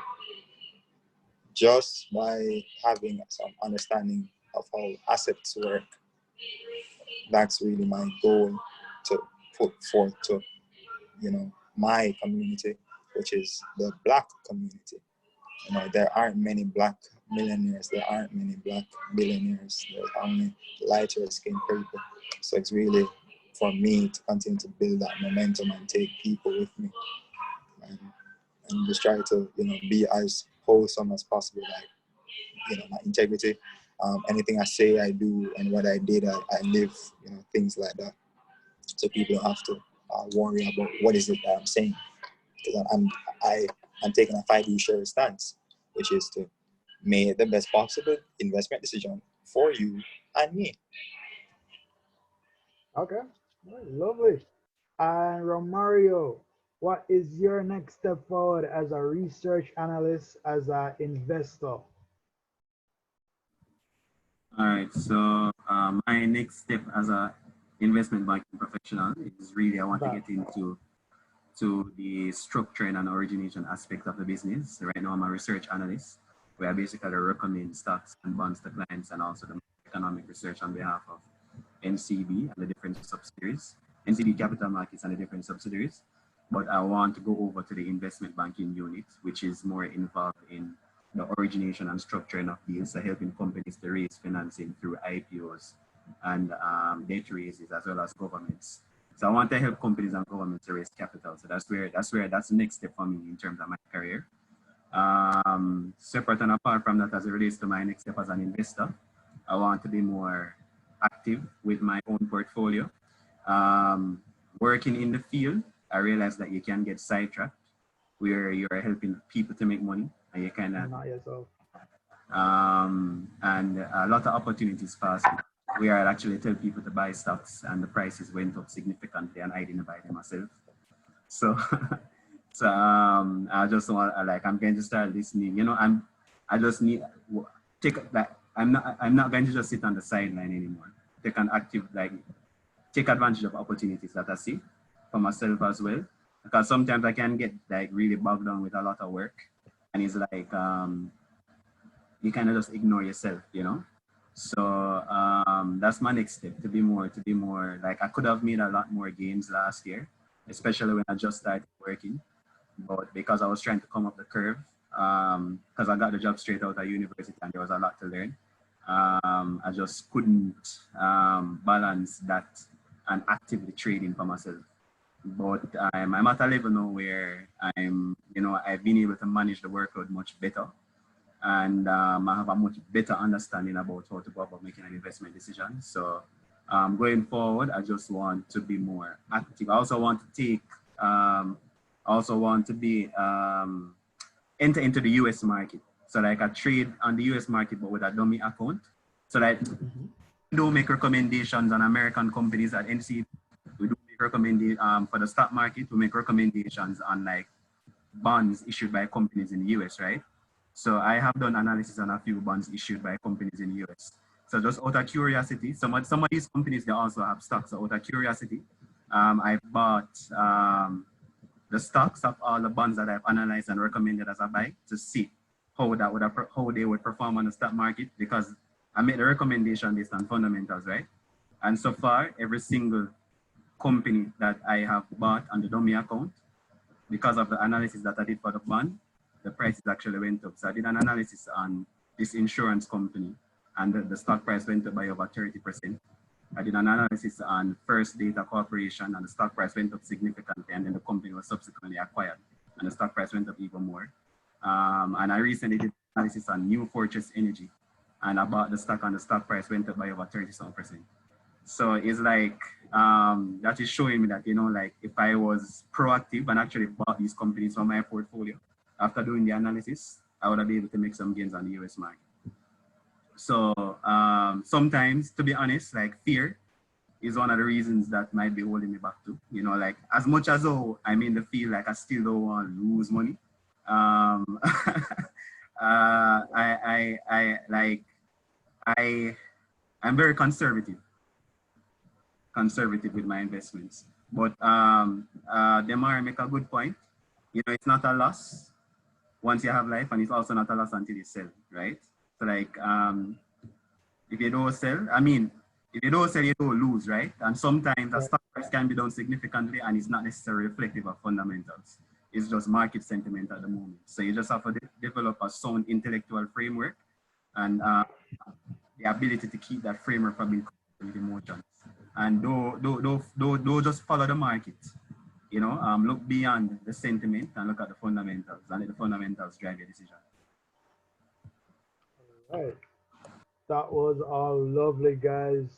just by having some understanding of how assets work, that's really my goal to put forth to my community, which is the Black community. There aren't many Black millionaires, there aren't many Black billionaires, there's only lighter skinned people. So it's really for me to continue to build that momentum and take people with me, and just try to be as wholesome as possible, like my integrity, anything I say, I do, and what I did, I live, things like that, so people don't have to worry about what is it that I'm saying, because I'm taking a fiduciary stance, which is to make the best possible investment decision for you and me. Okay, lovely. And Romario, what is your next step forward as a research analyst, as an investor? All right, so my next step as a investment banking professional is really I want to get into the structuring and origination aspect of the business. Right now I'm a research analyst where I basically recommend stocks and bonds to clients and also the economic research on behalf of NCB and the different subsidiaries, NCB Capital Markets and the different subsidiaries. But I want to go over to the investment banking unit, which is more involved in the origination and structuring of deals, so helping companies to raise financing through IPOs and debt raises, as well as governments. So I want to help companies and governments to raise capital. So that's the next step for me in terms of my career. Separate and apart from that, as it relates to my next step as an investor, I want to be more active with my own portfolio. working in the field, I realized that you can get sidetracked where you're helping people to make money and you kind of Not yourself. and a lot of opportunities passed where I actually tell people to buy stocks and the prices went up significantly and I didn't buy them myself. So, I just want I'm going to start listening. You know, I just need take that. I'm not going to just sit on the sideline anymore. Take an active take advantage of opportunities that I see for myself as well. Because sometimes I can get really bogged down with a lot of work, and it's you kind of just ignore yourself, you know. So that's my next step, to be more I could have made a lot more gains last year, especially when I just started working, but because I was trying to come up the curve, because I got the job straight out of university and there was a lot to learn, I just couldn't balance that and actively trading for myself. But I'm at a level now where I've been able to manage the workload much better. And I have a much better understanding about how to go about making an investment decision. So going forward, I just want to be more active. I also want to enter into the US market. So I trade on the US market, but with a dummy account. So we do make recommendations on American companies at NC. We do make recommendations for the stock market. We make recommendations on bonds issued by companies in the US, right? So I have done analysis on a few bonds issued by companies in the US. So just out of curiosity, some of these companies, they also have stocks. So out of curiosity, I bought the stocks of all the bonds that I've analyzed and recommended as a buy to see how they would perform on the stock market, because I made the recommendation based on fundamentals, right? And so far, every single company that I have bought on the dummy account, because of the analysis that I did for the bond, the prices actually went up. So I did an analysis on this insurance company and the stock price went up by over 30%. I did an analysis on First Data Corporation and the stock price went up significantly, and then the company was subsequently acquired and the stock price went up even more. And I recently did analysis on New Fortress Energy and I bought the stock and the stock price went up by over 30%. So it's that is showing me that, if I was proactive and actually bought these companies from my portfolio, after doing the analysis, I would be able to make some gains on the US market. So sometimes, to be honest, fear is one of the reasons that might be holding me back too. As much as I'm in the field, I still don't want to lose money. I'm very conservative with my investments. But Demari make a good point. It's not a loss once you have life, and it's also not a loss until you sell, right? So if you don't sell, you don't lose, right? And sometimes the stock price can be down significantly and it's not necessarily reflective of fundamentals. It's just market sentiment at the moment. So you just have to develop a sound intellectual framework and the ability to keep that framework from being with emotions. And don't just follow the market. Look beyond the sentiment and look at the fundamentals, and let the fundamentals drive your decision. All right. That was all lovely, guys.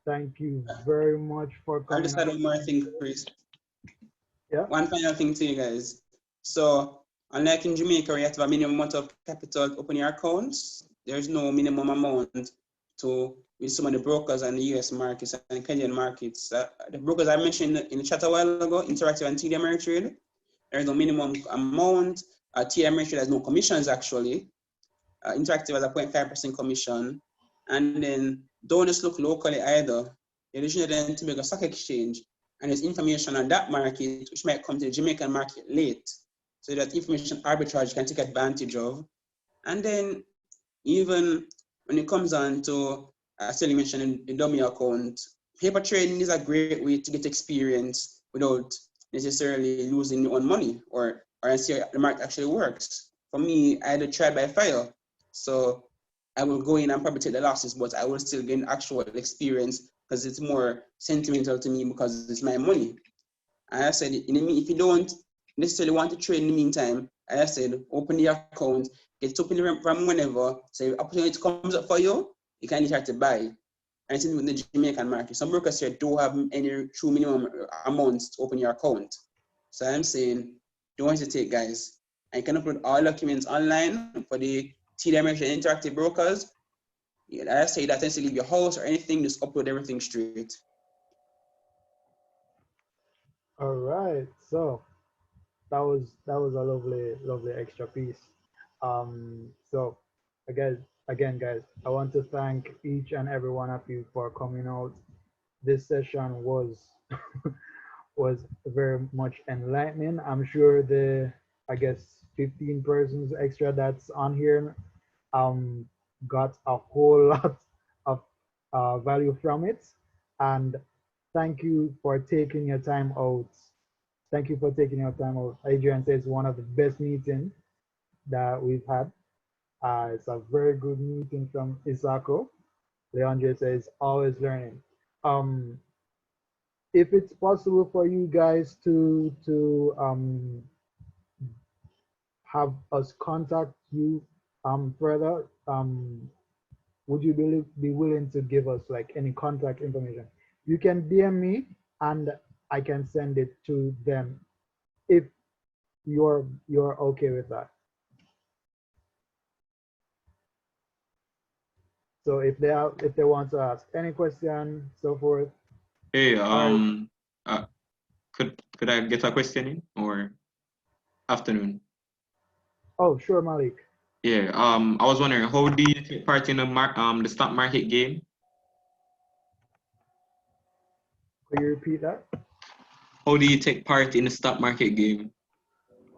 Thank you very much for coming. I'll just add one more thing, Chris. Yeah. One final thing to you guys. So, unlike in Jamaica, where you have to have a minimum amount of capital to open your accounts, there's no minimum amount with some of the brokers and the US markets and Kenyan markets. The brokers I mentioned in the chat a while ago, Interactive and TD Ameritrade, there's no minimum amount. TD Ameritrade has no commissions actually. Interactive has a 0.5% commission. And then don't just look locally either. You usually then to make a stock exchange, and there's information on that market which might come to the Jamaican market late. So that information arbitrage you can take advantage of. And then even when it comes on to Sterling mentioned in the dummy account, paper trading is a great way to get experience without necessarily losing your own money or see how the market actually works. For me, I had to try by fire. So I will go in and probably take the losses, but I will still gain actual experience because it's more sentimental to me because it's my money. And I said, if you don't necessarily want to trade in the meantime, I said, open the account, get it open from whenever. So if opportunity comes up for you, you can try to buy. and it's in the Jamaican market. Some brokers here don't have any true minimum amounts to open your account. So I'm saying, don't hesitate, guys. I can upload all documents online for the TD American Interactive Brokers. Yeah, I say that tends to leave your house or anything, just upload everything straight. All right, so that was a lovely extra piece. So again, guys, I want to thank each and every one of you for coming out. This session was was very much enlightening. I'm sure the 15 persons extra that's on here got a whole lot of value from it. And thank you for taking your time out. Thank you for taking your time out. Adrian says one of the best meetings that we've had. It's a very good meeting from Isako. Leandre says always learning. If it's possible for you guys to have us contact you further, would you be willing to give us like any contact information? You can DM me and I can send it to them if you're okay with that. So if they want to ask any question, so forth. Hey, could I get a question in or afternoon? Oh, sure, Malik. Yeah, I was wondering, how do you take part in the stock market game? Could you repeat that? How do you take part in the stock market game?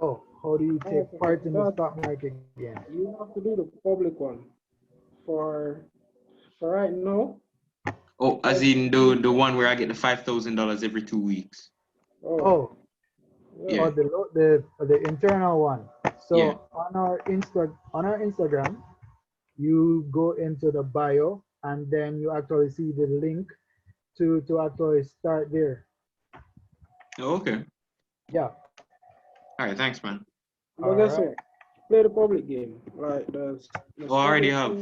Oh, how do you take part in the stock market game? You have to do the public one. For right now. Oh, as in the one where I get the $5,000 every 2 weeks. Oh, yeah. Oh, the internal one. So Yeah. on our Instagram, you go into the bio and then you actually see the link to actually start there. Oh, okay. Yeah. All right, thanks, man. But guess what? Play the public game. Like the Oh, I already have.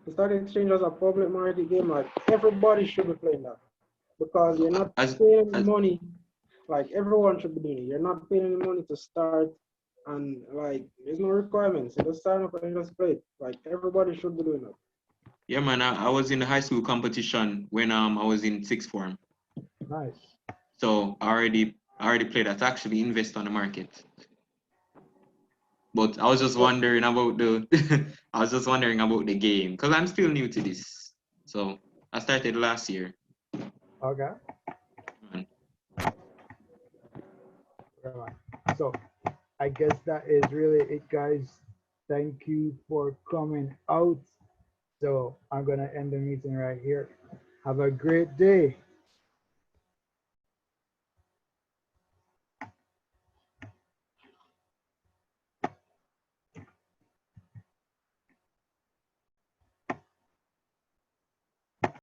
The stock exchange is a public market game. Like everybody should be playing that because you're not paying money. Like everyone should be doing it. You're not paying any money to start, and like there's no requirements. You just sign up and you just play it. Like everybody should be doing it. Yeah, man. I was in the high school competition when I was in sixth form. Nice. So I already played that. Actually, invest on the market. But I was just wondering about the game because I'm still new to this. So I started last year. Okay. So I guess that is really it, guys. Thank you for coming out. So I'm gonna end the meeting right here. Have a great day.